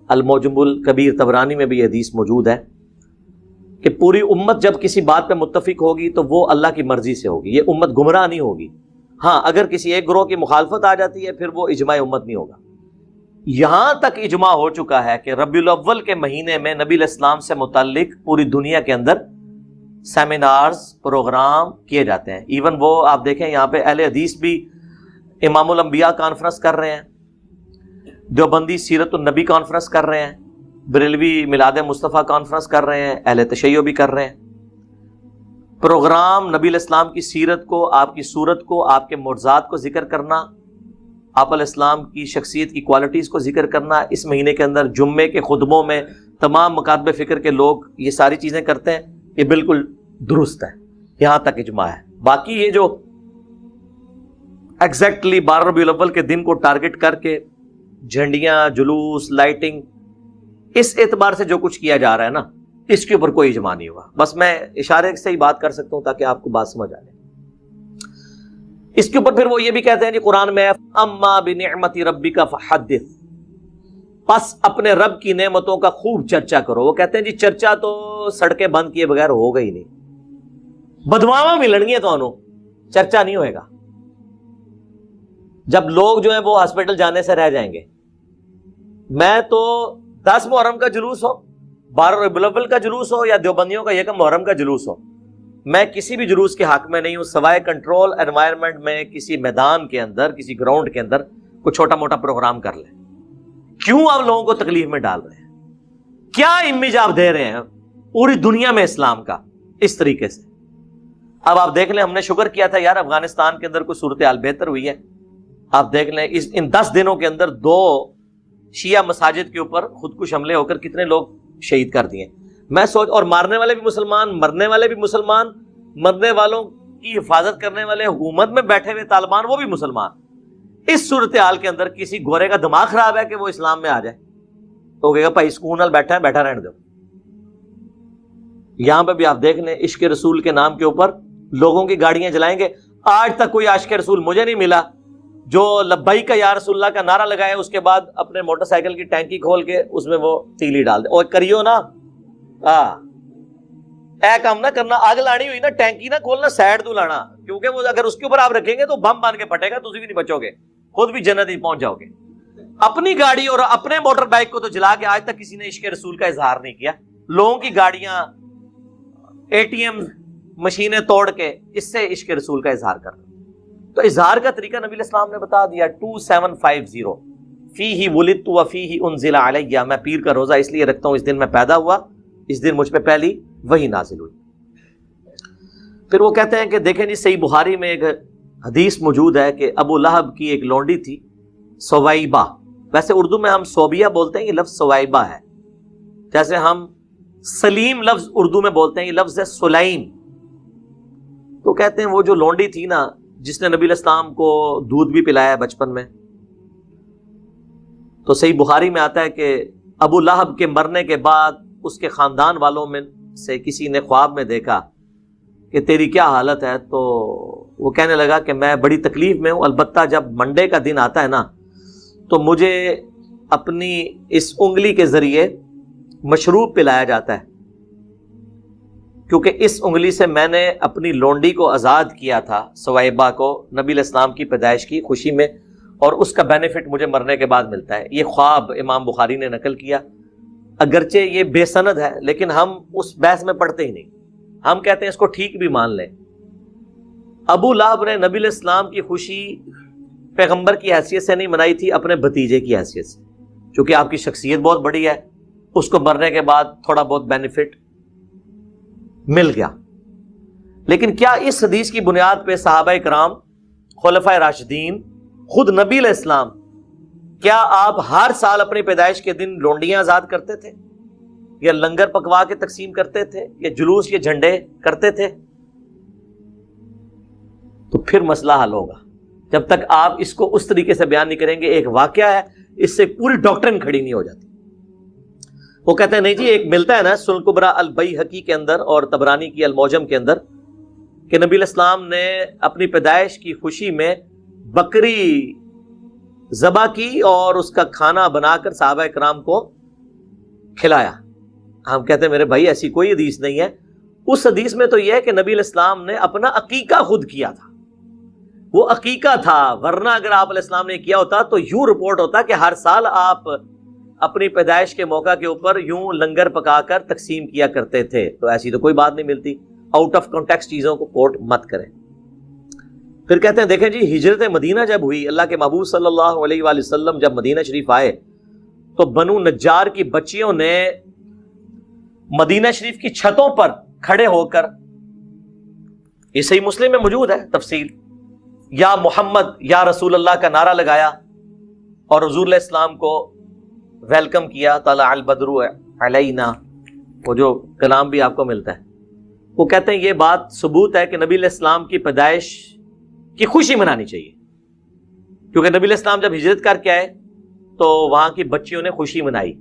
المعجم الکبیر طبرانی میں بھی یہ حدیث موجود ہے کہ پوری امت جب کسی بات پہ متفق ہوگی تو وہ اللہ کی مرضی سے ہوگی، یہ امت گمراہ نہیں ہوگی۔ ہاں اگر کسی ایک گروہ کی مخالفت آ جاتی ہے پھر وہ اجماع امت نہیں ہوگا۔ یہاں تک اجماع ہو چکا ہے کہ ربیع الاول کے مہینے میں نبی علیہ السلام سے متعلق پوری دنیا کے اندر سیمینارز، پروگرام کیے جاتے ہیں۔ ایون وہ آپ دیکھیں یہاں پہ اہل حدیث بھی امام الانبیاء کانفرنس کر رہے ہیں، دیوبندی سیرت النبی کانفرنس کر رہے ہیں، بریلوی میلاد مصطفیٰ کانفرنس کر رہے ہیں، اہل تشیع بھی کر رہے ہیں۔ پروگرام نبی علیہ السلام کی سیرت کو، آپ کی صورت کو، آپ کے معجزات کو ذکر کرنا، آپ علیہ السلام کی شخصیت کی کوالٹیز کو ذکر کرنا، اس مہینے کے اندر جمعے کے خطبوں میں تمام مکاتب فکر کے لوگ یہ ساری چیزیں کرتے ہیں، یہ بالکل درست ہے، یہاں تک اجماع ہے۔ باقی یہ جو ایگزیکٹلی 12 ربیع الاول کے دن کو ٹارگٹ کر کے جھنڈیاں، جلوس، لائٹنگ، اس اعتبار سے جو کچھ کیا جا رہا ہے نا، اس کے اوپر کوئی اجماع نہیں ہوا. بس میں اشارے سے ہی بات کر سکتا ہوں تاکہ آپ کو بات سمجھ آ جائے. اس کے اوپر پھر وہ یہ بھی کہتے ہیں جی قرآن میں اما بنعمت ربک فحدث، پس اپنے رب کی نعمتوں کا خوب چرچا کرو. وہ کہتے ہیں جی چرچا تو سڑکیں بند کیے بغیر ہوگا ہی نہیں، بدواواں ملن گی تو چرچا نہیں ہوئے گا. جب لوگ جو ہیں وہ ہاسپٹل جانے سے رہ جائیں گے. میں تو 10 محرم کا جلوس ہو، 12 ربیع الاول کا جلوس ہو، یا دیوبندیوں کا 1 محرم کا جلوس ہو، میں کسی بھی جلوس کے حق میں نہیں ہوں سوائے کنٹرول انوائرمنٹ میں کسی میدان کے اندر، کسی گراؤنڈ کے اندر کوئی چھوٹا موٹا پروگرام کر لیں. کیوں آپ لوگوں کو تکلیف میں ڈال رہے ہیں؟ کیا امیج آپ دے رہے ہیں پوری دنیا میں اسلام کا اس طریقے سے؟ اب آپ دیکھ لیں، ہم نے شکر کیا تھا یار افغانستان کے اندر کوئی صورتحال بہتر ہوئی ہے. آپ دیکھ لیں ان 10 دنوں کے اندر 2 شیعہ مساجد کے اوپر خودکش حملے ہو کر کتنے لوگ شہید کر دیے. میں سوچ، اور مارنے والے بھی مسلمان، مرنے والے بھی مسلمان، مرنے والوں کی حفاظت کرنے والے حکومت میں بیٹھے ہوئے طالبان وہ بھی مسلمان. اس صورتحال کے اندر کسی گورے کا دماغ خراب ہے کہ وہ اسلام میں آ جائے تو کہے گا بھائی سکون نال بیٹھا ہے، بیٹھا رہنے دو. یہاں پہ بھی آپ دیکھ لیں عشق رسول کے نام کے اوپر لوگوں کی گاڑیاں جلائیں گے. آج تک کوئی عاشق رسول مجھے نہیں ملا جو لبیک یا رسول اللہ کا نعرہ لگائے اس کے بعد اپنے موٹر سائیکل کی ٹینکی کھول کے اس میں وہ تیلی ڈال دے. اور کریو نا اے کام نہ کرنا، آگ لانی ہوئی نا ٹینکی نہ کھولنا، سائڈ تو لانا، کیونکہ وہ اگر اس کے اوپر آپ رکھیں گے تو بم بان کے پھٹے گا، تجھے بھی نہیں بچو گے، خود بھی جنت ہی پہنچ جاؤ گے. اپنی گاڑی اور اپنے موٹر بائک کو تو جلا کے آج تک کسی نے عشق رسول کا اظہار نہیں کیا. لوگوں کی گاڑیاں، ATM مشینیں توڑ کے اس سے عشق رسول کا اظہار کر. تو اظہار کا طریقہ نبی علیہ السلام نے بتا دیا. 2750 فیہ ولدت وفیہ انزل علیہ، میں پیر کا روزہ اس لیے رکھتا ہوں اس دن میں پیدا ہوا، اس دن مجھ پہ پہلی وحی نازل ہوئی. پھر وہ کہتے ہیں کہ دیکھیں جی صحیح بخاری میں ایک حدیث موجود ہے کہ ابو لہب کی ایک لونڈی تھی سویبہ. ویسے اردو میں ہم صوبیہ بولتے ہیں، یہ لفظ سویبہ ہے. جیسے ہم سلیم لفظ اردو میں بولتے ہیں، یہ لفظ ہے سلیم. تو کہتے ہیں وہ جو لونڈی تھی نا جس نے نبی علیہ السلام کو دودھ بھی پلایا بچپن میں، تو صحیح بخاری میں آتا ہے کہ ابو لہب کے مرنے کے بعد اس کے خاندان والوں میں سے کسی نے خواب میں دیکھا کہ تیری کیا حالت ہے. تو وہ کہنے لگا کہ میں بڑی تکلیف میں ہوں، البتہ جب منڈے کا دن آتا ہے نا تو مجھے اپنی اس انگلی کے ذریعے مشروب پلایا جاتا ہے، کیونکہ اس انگلی سے میں نے اپنی لونڈی کو آزاد کیا تھا سویبہ کو نبی علیہ السلام کی پیدائش کی خوشی میں، اور اس کا بینیفٹ مجھے مرنے کے بعد ملتا ہے. یہ خواب امام بخاری نے نقل کیا. اگرچہ یہ بے سند ہے لیکن ہم اس بحث میں پڑھتے ہی نہیں، ہم کہتے ہیں اس کو ٹھیک بھی مان لیں. ابو لہب نے نبی علیہ السلام کی خوشی پیغمبر کی حیثیت سے نہیں منائی تھی، اپنے بھتیجے کی حیثیت سے، چونکہ آپ کی شخصیت بہت بڑی ہے، اس کو مرنے کے بعد تھوڑا بہت بینیفٹ مل گیا. لیکن کیا اس حدیث کی بنیاد پہ صحابہ کرام، خلفائے راشدین، خود نبی علیہ السلام، کیا آپ ہر سال اپنی پیدائش کے دن لونڈیاں آزاد کرتے تھے، یا لنگر پکوا کے تقسیم کرتے تھے، یا جلوس یا جھنڈے کرتے تھے؟ تو پھر مسئلہ حل ہوگا. جب تک آپ اس کو اس طریقے سے بیان نہیں کریں گے، ایک واقعہ ہے، اس سے پوری ڈاکٹرن کھڑی نہیں ہو جاتی. وہ کہتے ہیں نہیں جی ایک ملتا ہے نا سنن کبریٰ البیہقی کے اندر اور طبرانی کی المعجم کے اندر کہ نبی علیہ السلام نے اپنی پیدائش کی خوشی میں بکری ذبح کی اور اس کا کھانا بنا کر صحابہ کرام کو کھلایا. ہم کہتے ہیں میرے بھائی ایسی کوئی حدیث نہیں ہے. اس حدیث میں تو یہ ہے کہ نبی علیہ السلام نے اپنا عقیقہ خود کیا تھا، وہ عقیقہ تھا، ورنہ اگر آپ علیہ السلام نے کیا ہوتا تو یوں رپورٹ ہوتا کہ ہر سال آپ اپنی پیدائش کے موقع کے اوپر یوں لنگر پکا کر تقسیم کیا کرتے تھے. تو ایسی تو کوئی بات نہیں ملتی. آؤٹ آف کانٹیکسٹ چیزوں کو کوٹ مت کریں. پھر کہتے ہیں دیکھیں جی ہجرت مدینہ جب ہوئی، اللہ کے محبوب صلی اللہ علیہ وآلہ وسلم جب مدینہ شریف آئے تو بنو نجار کی بچیوں نے مدینہ شریف کی چھتوں پر کھڑے ہو کر، یہ صحیح مسلم میں موجود ہے تفصیل، یا محمد یا رسول اللہ کا نعرہ لگایا اور حضور علیہ السلام کو ویلکم کیا. طلع البدر علینا، وہ جو کلام بھی آپ کو ملتا ہے. وہ کہتے ہیں یہ بات ثبوت ہے کہ نبی علیہ السلام کی پیدائش کی خوشی منانی چاہیے. کیونکہ نبی علیہ السلام جب ہجرت کر کے آئے تو وہاں کی بچیوں نے خوشی منائی.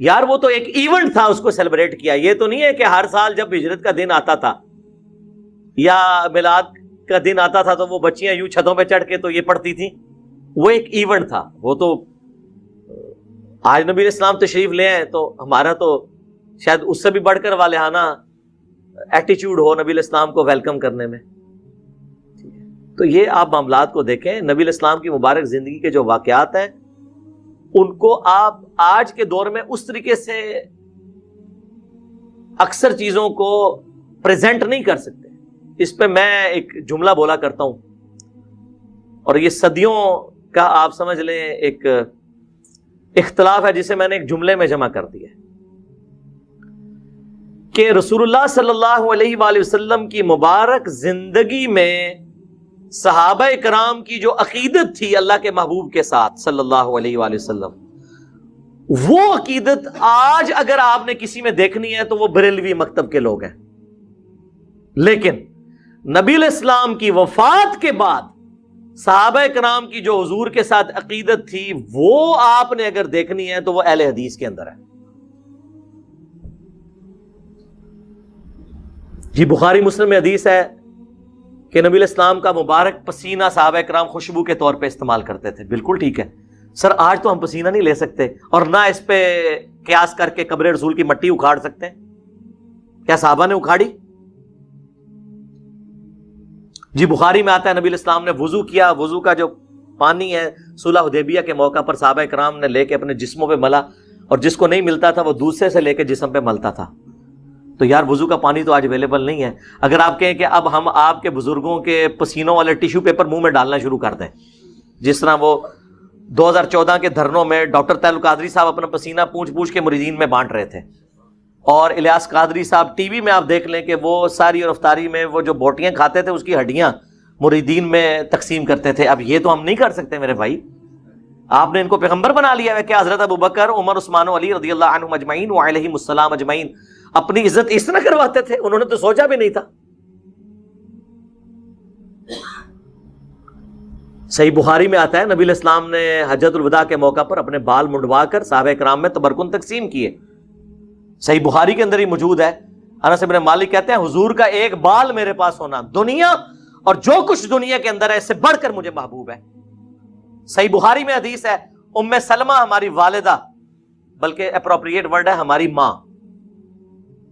یار وہ تو ایک ایونٹ تھا, اس کو سیلیبریٹ کیا. یہ تو نہیں ہے کہ ہر سال جب ہجرت کا دن آتا تھا یا میلاد کا دن آتا تھا تو وہ بچیاں یوں چھتوں پہ چڑھ کے تو یہ پڑھتی تھیں. وہ ایک ایونٹ تھا. وہ تو آج نبی علیہ السلام تشریف لے آئے تو ہمارا تو شاید اس سے بھی بڑھ کر والہانہ ایٹیچیوڈ ہو نبی علیہ السلام کو ویلکم کرنے میں. تو یہ آپ معاملات کو دیکھیں. نبی علیہ السلام کی مبارک زندگی کے جو واقعات ہیں ان کو آپ آج کے دور میں اس طریقے سے اکثر چیزوں کو پریزنٹ نہیں کر سکتے. اس پہ میں ایک جملہ بولا کرتا ہوں اور یہ صدیوں کا آپ سمجھ لیں ایک اختلاف ہے جسے میں نے ایک جملے میں جمع کر دیا کہ رسول اللہ صلی اللہ علیہ وآلہ وسلم کی مبارک زندگی میں صحابہ کرام کی جو عقیدت تھی اللہ کے محبوب کے ساتھ صلی اللہ علیہ وآلہ وسلم, وہ عقیدت آج اگر آپ نے کسی میں دیکھنی ہے تو وہ بریلوی مکتب کے لوگ ہیں. لیکن نبی علیہ السلام کی وفات کے بعد صحابہ کرام کی جو حضور کے ساتھ عقیدت تھی وہ آپ نے اگر دیکھنی ہے تو وہ اہل حدیث کے اندر ہے. جی بخاری مسلم میں حدیث ہے کہ نبی علیہ السلام کا مبارک پسینہ صحابہ کرام خوشبو کے طور پہ استعمال کرتے تھے. بالکل ٹھیک ہے سر, آج تو ہم پسینہ نہیں لے سکتے اور نہ اس پہ قیاس کر کے قبر رسول کی مٹی اکھاڑ سکتے ہیں. کیا صحابہ نے اکھاڑی؟ جی بخاری میں آتا ہے نبی علیہ السلام نے وضو کیا, وضو کا جو پانی ہے صلح حدیبیہ کے موقع پر صحابہ کرام نے لے کے اپنے جسموں پہ ملا, اور جس کو نہیں ملتا تھا وہ دوسرے سے لے کے جسم پہ ملتا تھا. تو یار وضو کا پانی تو آج اویلیبل نہیں ہے. اگر آپ کہیں کہ اب ہم آپ کے بزرگوں کے پسینوں والے ٹیشو پیپر منہ میں ڈالنا شروع کر دیں, جس طرح وہ 2014 کے دھرنوں میں ڈاکٹر طاہر قادری صاحب اپنا پسینہ پوچھ پوچھ کے مریدین میں بانٹ رہے تھے, اور الیاس قادری صاحب ٹی وی میں آپ دیکھ لیں کہ وہ ساری اور افطاری میں وہ جو بوٹیاں کھاتے تھے اس کی ہڈیاں مریدین میں تقسیم کرتے تھے. اب یہ تو ہم نہیں کر سکتے میرے بھائی. آپ نے ان کو پیغمبر بنا لیا ہے کہ حضرت ابوبکر, عمر, عثمان و علی رضی اللہ عنہم اجمعین وعلیہم السلام اجمعین اپنی عزت اس طرح کرواتے تھے؟ انہوں نے تو سوچا بھی نہیں تھا. صحیح بخاری میں آتا ہے نبی علیہ السلام نے حجۃ الوداع کے موقع پر اپنے بال منڈوا کر صحابہ کرام میں تبرکن تقسیم کیے. صحیح بخاری کے اندر ہی موجود ہے. انس بن مالک کہتے ہیں حضور کا ایک بال میرے پاس ہونا دنیا اور جو کچھ دنیا کے اندر ہے اس سے بڑھ کر مجھے محبوب ہے. صحیح بخاری میں حدیث ہے ام سلمہ ہماری والدہ, بلکہ اپروپریٹ ورڈ ہے ہماری ماں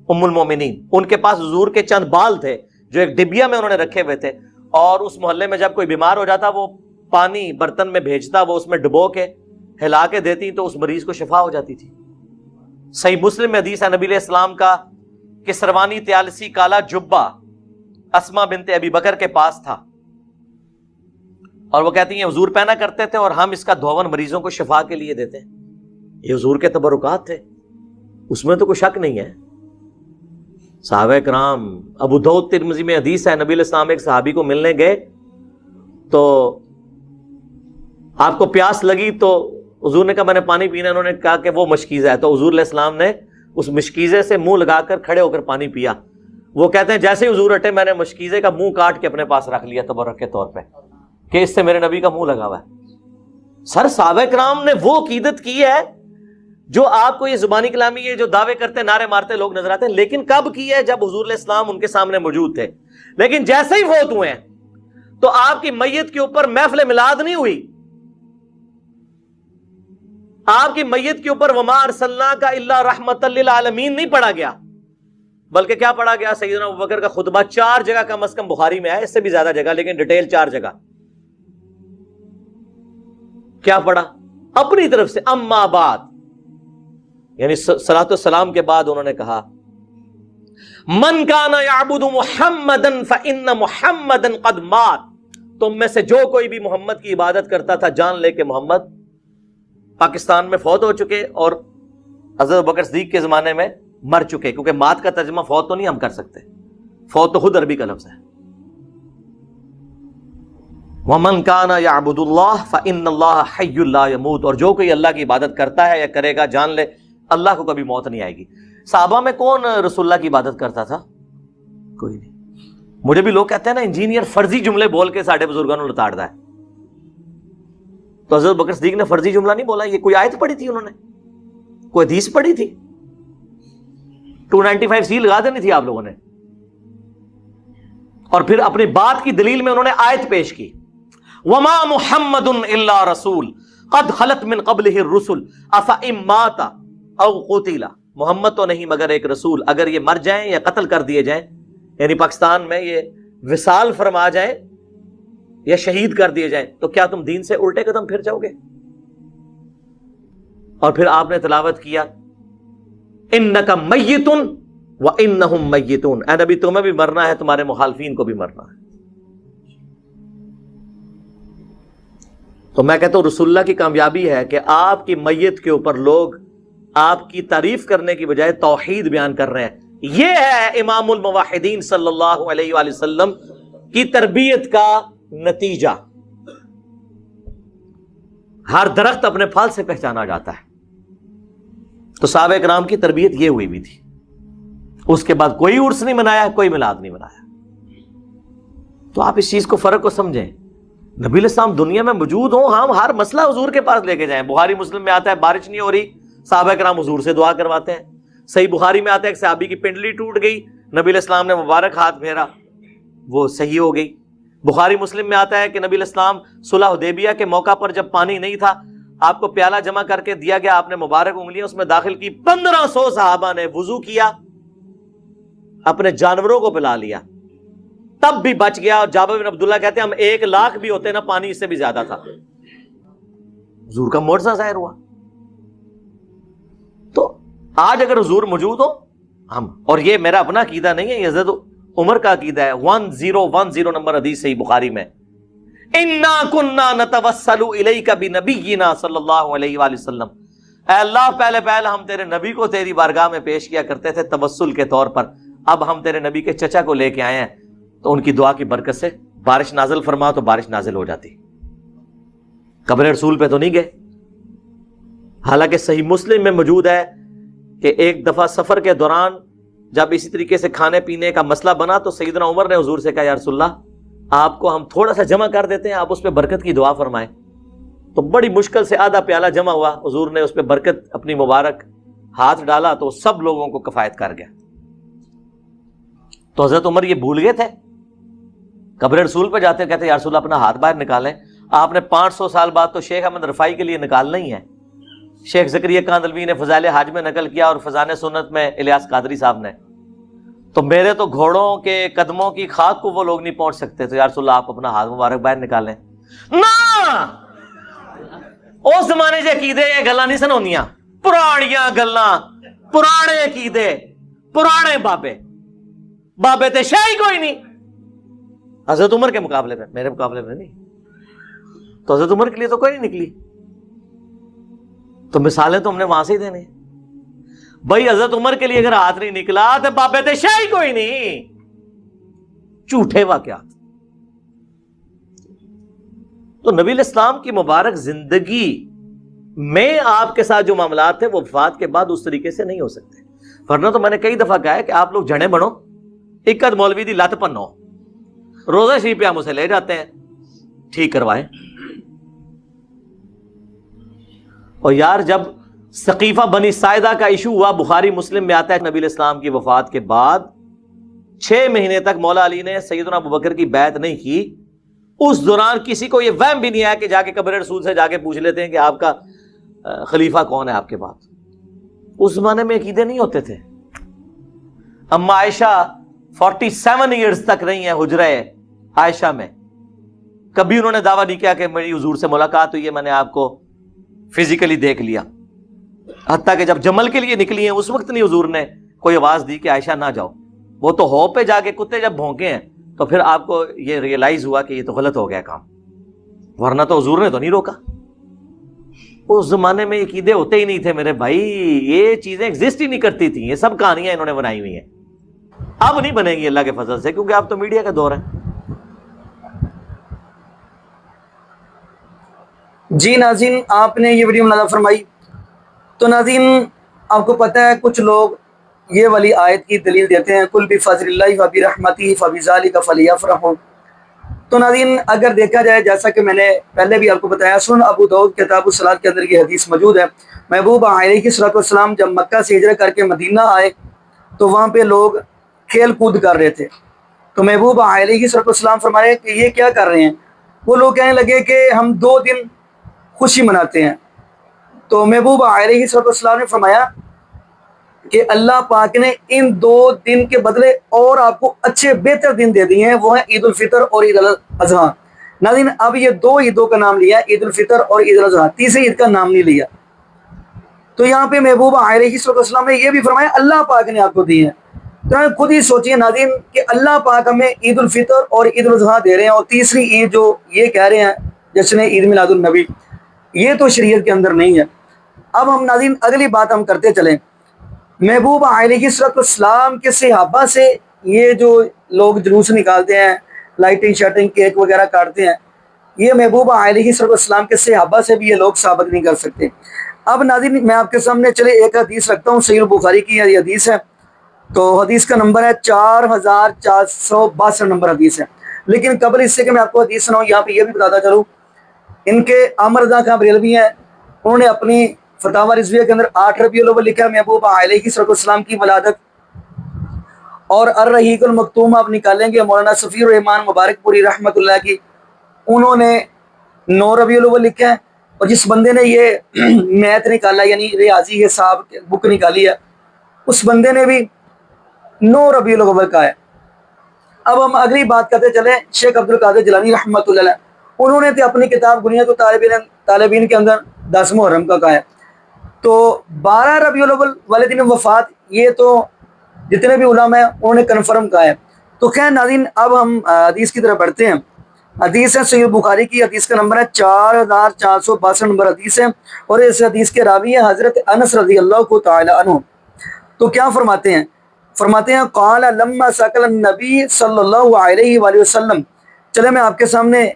ام المومنین, ان کے پاس حضور کے چند بال تھے جو ایک ڈبیا میں انہوں نے رکھے ہوئے تھے, اور اس محلے میں جب کوئی بیمار ہو جاتا وہ پانی برتن میں بھیجتا, وہ اس میں ڈبو کے ہلا کے دیتی تو اس مریض کو شفا ہو جاتی تھی. صحیح مسلم میں حدیث ہے نبی علیہ السلام کا کہ سروانی تیالسی کالا جبہ اسما بنت ابی بکر کے پاس تھا, اور وہ کہتی ہیں حضور پہنا کرتے تھے اور ہم اس کا دھون مریضوں کو شفا کے لیے دیتے ہیں. یہ حضور کے تبرکات تھے, اس میں تو کوئی شک نہیں ہے. صحابہ کرام, ابو داؤد ترمذی میں حدیث ہے نبی علیہ السلام ایک صحابی کو ملنے گئے تو آپ کو پیاس لگی تو حضور نے کہا میں نے پانی پینا, انہوں نے کہا کہ وہ مشکیزہ ہے, تو حضور علیہ السلام نے اس مشکیزے سے منہ لگا کر کھڑے ہو کر پانی پیا. وہ کہتے ہیں جیسے ہی حضور ہٹے میں نے مشکیزے کا منہ کاٹ کے اپنے پاس رکھ لیا تبرک کے طور پہ کہ اس سے میرے نبی کا منہ لگا ہوا ہے. سر صحابہ کرام نے وہ عقیدت کی ہے جو آپ کو یہ زبانی کلامی یہ جو دعوے کرتے نعرے مارتے لوگ نظر آتے ہیں, لیکن کب کی ہے؟ جب حضور علیہ السلام ان کے سامنے موجود تھے. لیکن جیسے ہی فوت ہوئے ہیں تو آپ کی میت کے اوپر محفل میلاد نہیں ہوئی, آپ کی میت کے اوپر وما ارسلناک الا رحمۃ للعالمین نہیں پڑھا گیا, بلکہ کیا پڑھا گیا؟ سیدنا ابوبکر کا خطبہ 4 جگہ کم از کم بخاری میں ہے, اس سے بھی زیادہ جگہ لیکن ڈیٹیل 4 جگہ. کیا پڑھا؟ اپنی طرف سے اما بعد, یعنی صلاۃ والسلام کے بعد انہوں نے کہا من کان یعبد محمدا فان محمدا قد مات, تم میں سے جو کوئی بھی محمد کی عبادت کرتا تھا جان لے کہ محمد پاکستان میں فوت ہو چکے اور حضرت ابوبکر صدیق کے زمانے میں مر چکے, کیونکہ مات کا ترجمہ فوت تو نہیں ہم کر سکتے, فوت تو خود عربی کا لفظ ہے. وَمَنْ كَانَ يَعْبُدُ اللَّهَ فَإِنَّ اللَّهَ حَيٌّ لَا يَمُوتُ, اور جو کوئی اللہ کی عبادت کرتا ہے یا کرے گا جان لے اللہ کو کبھی موت نہیں آئے گی. صحابہ میں کون رسول اللہ کی عبادت کرتا تھا؟ کوئی نہیں. مجھے بھی لوگ کہتے ہیں نا انجینئر فرضی جملے بول کے ساڑھے بزرگوں نے لتاڑ دا ہے. تو حضرت بکر صدیق نے فرضی جملہ نہیں بولا, یہ کوئی آیت پڑھی تھی انہوں نے, کوئی حدیث پڑھی تھی؟ 295 سی لگا دینی تھی آپ لوگوں نے. اور پھر اپنی بات کی دلیل میں انہوں نے آیت پیش کی, وما محمد الا رسول قد خلت من قبلہ الرسل افئن مات او قتل, محمد تو نہیں مگر ایک رسول, اگر یہ مر جائیں یا قتل کر دیے جائیں, یعنی پاکستان میں یہ وصال فرما جائیں یا شہید کر دیے جائیں, تو کیا تم دین سے الٹے قدم پھر جاؤ گے؟ اور پھر آپ نے تلاوت کیا انک میت وانہم میتون, اے نبی تمہیں بھی مرنا ہے, تمہارے مخالفین کو بھی مرنا ہے. تو میں کہتا ہوں رسول اللہ کی کامیابی ہے کہ آپ کی میت کے اوپر لوگ آپ کی تعریف کرنے کی بجائے توحید بیان کر رہے ہیں. یہ ہے امام الموحدین صلی اللہ علیہ وآلہ وسلم کی تربیت کا نتیجہ. ہر درخت اپنے پھل سے پہچانا جاتا ہے. تو صحابہ کرام کی تربیت یہ ہوئی بھی تھی. اس کے بعد کوئی عرس نہیں منایا, کوئی میلاد نہیں منایا. تو آپ اس چیز کو فرق کو سمجھیں. نبی علیہ السلام دنیا میں موجود ہوں, ہم ہر مسئلہ حضور کے پاس لے کے جائیں. بخاری مسلم میں آتا ہے بارش نہیں ہو رہی, صحابہ کرام حضور سے دعا کرواتے ہیں. صحیح بخاری میں آتا ہے ایک صحابی کی پنڈلی ٹوٹ گئی, نبی علیہ السلام نے مبارک ہاتھ پھیرا, وہ صحیح ہو گئی. بخاری مسلم میں آتا ہے کہ نبی علیہ السلام صلح حدیبیہ کے موقع پر جب پانی نہیں تھا, آپ کو پیالہ جمع کر کے دیا گیا, آپ نے مبارک انگلیاں اس میں داخل کی, 1500 صحابہ نے وضو کیا, اپنے جانوروں کو پلا لیا, تب بھی بچ گیا. اور جابر بن عبداللہ کہتے ہیں ہم 1,00,000 بھی ہوتے نا, پانی اس سے بھی زیادہ تھا. حضور کا معجزہ ظاہر ہوا. تو آج اگر حضور موجود ہو ہم, اور یہ میرا اپنا عقیدہ نہیں ہے, یہ حضرت عمر کا عقیدہ ہے, 1010 نمبر حدیث صحیح بخاری میں, انا کننا نتوسل الیک بنبینا صلی اللہ علیہ وآلہ وسلم, اے اللہ پہلے ہم تیرے نبی کو تیری بارگاہ میں پیش کیا کرتے تھے توسل کے طور پر, اب ہم تیرے نبی کے چچا کو لے کے آئے ہیں, تو ان کی دعا کی برکت سے بارش نازل فرما, تو بارش نازل ہو جاتی. قبر رسول پہ تو نہیں گئے. حالانکہ صحیح مسلم میں موجود ہے کہ ایک دفعہ سفر کے دوران جب اسی طریقے سے کھانے پینے کا مسئلہ بنا, تو سیدنا عمر نے حضور سے کہا یا رسول اللہ آپ کو ہم تھوڑا سا جمع کر دیتے ہیں, آپ اس پہ برکت کی دعا فرمائیں. تو بڑی مشکل سے آدھا پیالہ جمع ہوا, حضور نے اس پہ برکت اپنی مبارک ہاتھ ڈالا, تو سب لوگوں کو کفایت کر گیا. تو حضرت عمر یہ بھول گئے تھے, قبر رسول پہ جاتے کہتے یا رسول اللہ اپنا ہاتھ باہر نکالیں. آپ نے 500 سال بعد تو شیخ احمد رفاعی کے لیے نکالنا ہی ہے. شیخ زکریا کاندلوی نے فضائل حاج میں نقل کیا, اور فضائل سنت میں الیاس قادری صاحب نے. تو میرے تو گھوڑوں کے قدموں کی خاک کو وہ لوگ نہیں پہنچ سکتے, تو یا رسول اللہ آپ اپنا ہاتھ مبارک باہر نکالیں. نہ اس زمانے سے عقیدے یہ گلاں نہیں سن ہونیاں, پرانیاں گلاں, پرانے عقیدے, پرانے بابے تے شاہی کوئی نہیں. حضرت عمر کے مقابلے میں, میرے مقابلے میں نہیں. تو حضرت عمر کے لیے تو کوئی نہیں نکلی. تو مثالیں تو ہم نے وہاں سے ہی دینی. بھائی حضرت عمر کے لیے اگر ہاتھ نہیں نکلا تو بابے تے شاہی کوئی نہیں. جھوٹے واقعات. تو نبی علیہ السلام کی مبارک زندگی میں آپ کے ساتھ جو معاملات تھے وہ وفات کے بعد اس طریقے سے نہیں ہو سکتے. ورنہ تو میں نے کئی دفعہ کہا ہے کہ آپ لوگ جڑیں بنو, ایک اد مولوی دی لت پنو, روزہ شریف پہ ہم اسے لے جاتے ہیں, ٹھیک کروائیں. اور یار جب سقیفہ بنی ساعدہ کا ایشو ہوا, بخاری مسلم میں آتا ہے نبی علیہ السلام کی وفات کے بعد 6 مہینے تک مولا علی نے سیدنا ابوبکر کی بیعت نہیں کی. اس دوران کسی کو یہ وہم بھی نہیں آیا کہ جا کے قبر رسول سے جا کے پوچھ لیتے ہیں کہ آپ کا خلیفہ کون ہے آپ کے بعد. اس زمانے میں عقیدے نہیں ہوتے تھے. اما عائشہ 47 ایئرز تک رہی ہیں حجرہ عائشہ میں, کبھی انہوں نے دعویٰ نہیں کیا کہ میری حضور سے ملاقات ہوئی ہے, میں نے آپ کو فزیکلی دیکھ لیا. حتیٰ کہ جب جمل کے لیے نکلی ہیں اس وقت نہیں حضور نے کوئی آواز دی کہ عائشہ نہ جاؤ. وہ تو ہو پہ جا کے کتے جب بھونکے ہیں تو پھر آپ کو یہ ریئلائز ہوا کہ یہ تو غلط ہو گیا کام, ورنہ تو حضور نے تو نہیں روکا. اس زمانے میں عقیدے ہوتے ہی نہیں تھے میرے بھائی, یہ چیزیں ایگزسٹ ہی نہیں کرتی تھیں. یہ سب کہانیاں انہوں نے بنائی ہوئی ہیں, اب نہیں بنے گی اللہ کے فضل سے, کیونکہ اب تو میڈیا کا دور ہے. جی ناظرین, آپ نے یہ ویڈیو ملاحظہ فرمائی. تو ناظرین آپ کو پتہ ہے کچھ لوگ یہ والی آیت کی دلیل دیتے ہیں, قل بفضل اللہ وبرحمتہ فبذلک فلیفرحوا, تو ناظرین اگر دیکھا جائے جیسا کہ میں نے پہلے بھی آپ کو بتایا، سنن ابو داؤد کتاب الصلاۃ کے اندر یہ حدیث موجود ہے، محبوب علیہ الصلوۃ والسلام جب مکہ سے ہجرت کر کے مدینہ آئے تو وہاں پہ لوگ کھیل کود کر رہے تھے، تو محبوب علیہ الصلوۃ والسلام فرمائے کہ یہ کیا کر رہے ہیں؟ وہ لوگ کہنے لگے کہ ہم 2 دن خوشی مناتے ہیں۔ تو محبوب علیہ الصلوۃ والسلام نے فرمایا کہ اللہ پاک نے ان 2 دن کے بدلے اور آپ کو اچھے بہتر دن دے دیے ہیں، وہ ہیں عید الفطر اور عید الاضحیٰ۔ ناظرین اب یہ 2 عیدوں کا نام لیا، عید الفطر اور عید الاضحیٰ، تیسری عید کا نام نہیں لیا۔ تو یہاں پہ محبوب علیہ السلام نے یہ بھی فرمایا اللہ پاک نے آپ کو دی ہے۔ تو خود ہی سوچیے ناظرین کہ اللہ پاک ہمیں عید الفطر اور عید الاضحیٰ دے رہے ہیں، اور تیسری عید جو یہ کہہ رہے ہیں جشن عید میلاد النبی، یہ تو شریعت کے اندر نہیں ہے۔ اب ہم ناظرین اگلی بات ہم کرتے چلیں، محبوب علیہ السلام کے صحابہ سے یہ جو لوگ جلوس نکالتے ہیں، لائٹنگ شارٹنگ کیک وغیرہ کاٹتے ہیں، یہ محبوب علیہ السلام کے صحابہ سے بھی یہ لوگ ثابت نہیں کر سکتے۔ اب ناظرین میں آپ کے سامنے چلے ایک حدیث رکھتا ہوں، صحیح البخاری کی یہ حدیث ہے، تو حدیث کا نمبر ہے 4462 نمبر حدیث ہے۔ لیکن قبل اس سے کہ میں آپ کو حدیث سناؤں، یہاں پہ یہ بھی بتاتا چلوں، ان کے عامر رضا خان بریلوی ہیں، انہوں نے اپنی فتاوی رضویہ کے اندر 8 ربیع الاول لکھا ہے محبوب علیہ السلام کی ولادت، اور الرحیق المختوم آپ نکالیں گے مولانا صفی الرحمان مبارک پوری رحمۃ اللہ کی، انہوں نے 9 ربیع الاول لکھا ہے، اور جس بندے نے یہ میتھ نکالا یعنی ریاضی حساب بک نکالی ہے، اس بندے نے بھی 9 ربیع الاول کا ہے۔ اب ہم اگلی بات کرتے چلیں، شیخ عبد القادر جیلانی رحمۃ اللہ علیہ، انہوں نے اپنی کتاب بنیاد طالبین کے اندر 10 محرم کا کہا ہے۔ تو 12 ربیع الاول والے دن وفات، یہ تو جتنے بھی علماء ہیں انہوں نے کنفرم کہا ہے۔ تو خیر ناظرین اب ہم حدیث کی طرف بڑھتے ہیں۔ حدیث ہے صحیح بخاری کی، حدیث کا نمبر ہے 4462 نمبر حدیث ہے، اور اس حدیث کے راوی ہیں حضرت انس رضی اللہ تعالی عنہ۔ تو کیا فرماتے ہیں؟ فرماتے ہیں قال لما سکل النبی صلی اللہ علیہ وآلہ وسلم، چلے میں آپ کے سامنے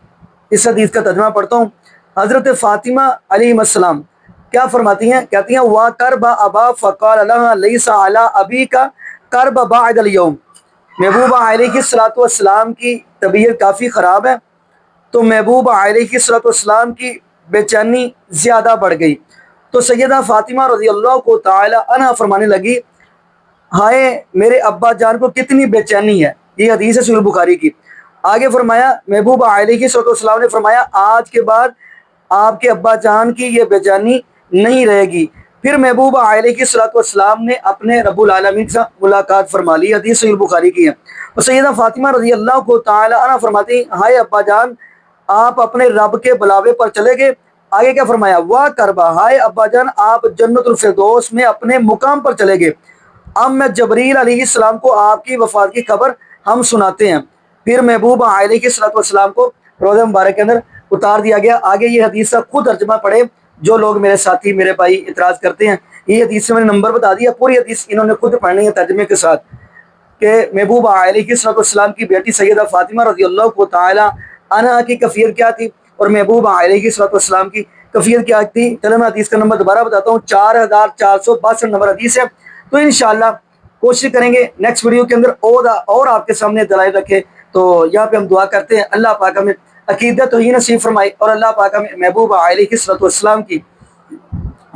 اس حدیث کا ترجمہ پڑھتا ہوں۔ حضرت فاطمہ علیہ السلام کیا فرماتی ہیں؟ کہتی ہیں وا کرب ابا فقال لها ليس على ابيك کرب بعد اليوم، محبوب علیہ السلام کی طبیعت کافی خراب ہے، تو محبوب علیہ السلام کی بے چینی زیادہ بڑھ گئی۔ تو سیدہ فاطمہ رضی اللہ کو تعالی عنہ فرمانے لگی ہائے میرے ابا جان کو کتنی بے چینی ہے۔ یہ حدیث ہے صحیح البخاری کی۔ آگے فرمایا محبوب علیہ السلام نے فرمایا آج کے بعد آپ کے ابا جان کی یہ بے چینی نہیں رہے گی۔ پھر محبوب علیہ السلام نے اپنے رب العالمین سے ملاقات فرما لی، حدیث صحیح البخاری کی ہے۔ اور سیدہ فاطمہ رضی اللہ کو تعالی عنہ فرماتی ہیں ہائے ابا جان آپ اپنے رب کے بلاوے پر چلے گئے۔ آگے کیا فرمایا واہ کربا، ہائے ابا جان آپ جنت الفردوس میں اپنے مقام پر چلے گئے۔ اب میں جبریل علیہ السلام کو آپ کی وفات کی خبر ہم سناتے ہیں۔ پھر محبوب علیہ السلام کو روضہ مبارک کے اندر اتار دیا گیا۔ آگے یہ حدیث کا خود ترجمہ پڑھے جو لوگ میرے ساتھی میرے بھائی اعتراض کرتے ہیں، یہ حدیث سے میں نے نمبر بتا دیا، پوری حدیث انہوں نے خود پڑھنی ہے ترجمے کے ساتھ، کہ محبوب علیہ السلام کی بیٹی سیدہ فاطمہ رضی اللہ تعالی عنہا کی کفیت کیا تھی اور محبوب علیہ السلام کی کفیت کیا تھی۔ چلو میں حدیث کا نمبر دوبارہ بتاتا ہوں، 4462 نمبر حدیث ہے۔ تو انشاءاللہ کوشش کریں گے نیکسٹ ویڈیو کے اندر اور آپ کے سامنے دلائل رکھے۔ تو یہاں پہ ہم دعا کرتے ہیں اللہ پاک ہمیں عقیدت توحید نصیب فرمائے، اور اللہ پاک ہمیں محبوب علیہ السلام کی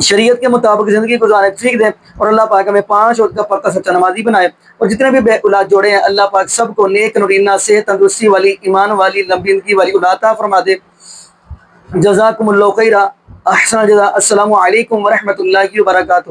شریعت کے مطابق زندگی گزارنے سیکھ دیں، اور اللہ پاک ہمیں 5 وقت کا پکا سچا نمازی بنائے، اور جتنے بھی بے اولاد جوڑے ہیں اللہ پاک سب کو نیک نورینہ صحت تندرستی والی ایمان والی لمبی زندگی والی اولاد عطا فرما دے۔ جزاکم اللہ خیرا، احسن الجزاء۔ السلام علیکم ورحمۃ اللہ وبرکاتہ۔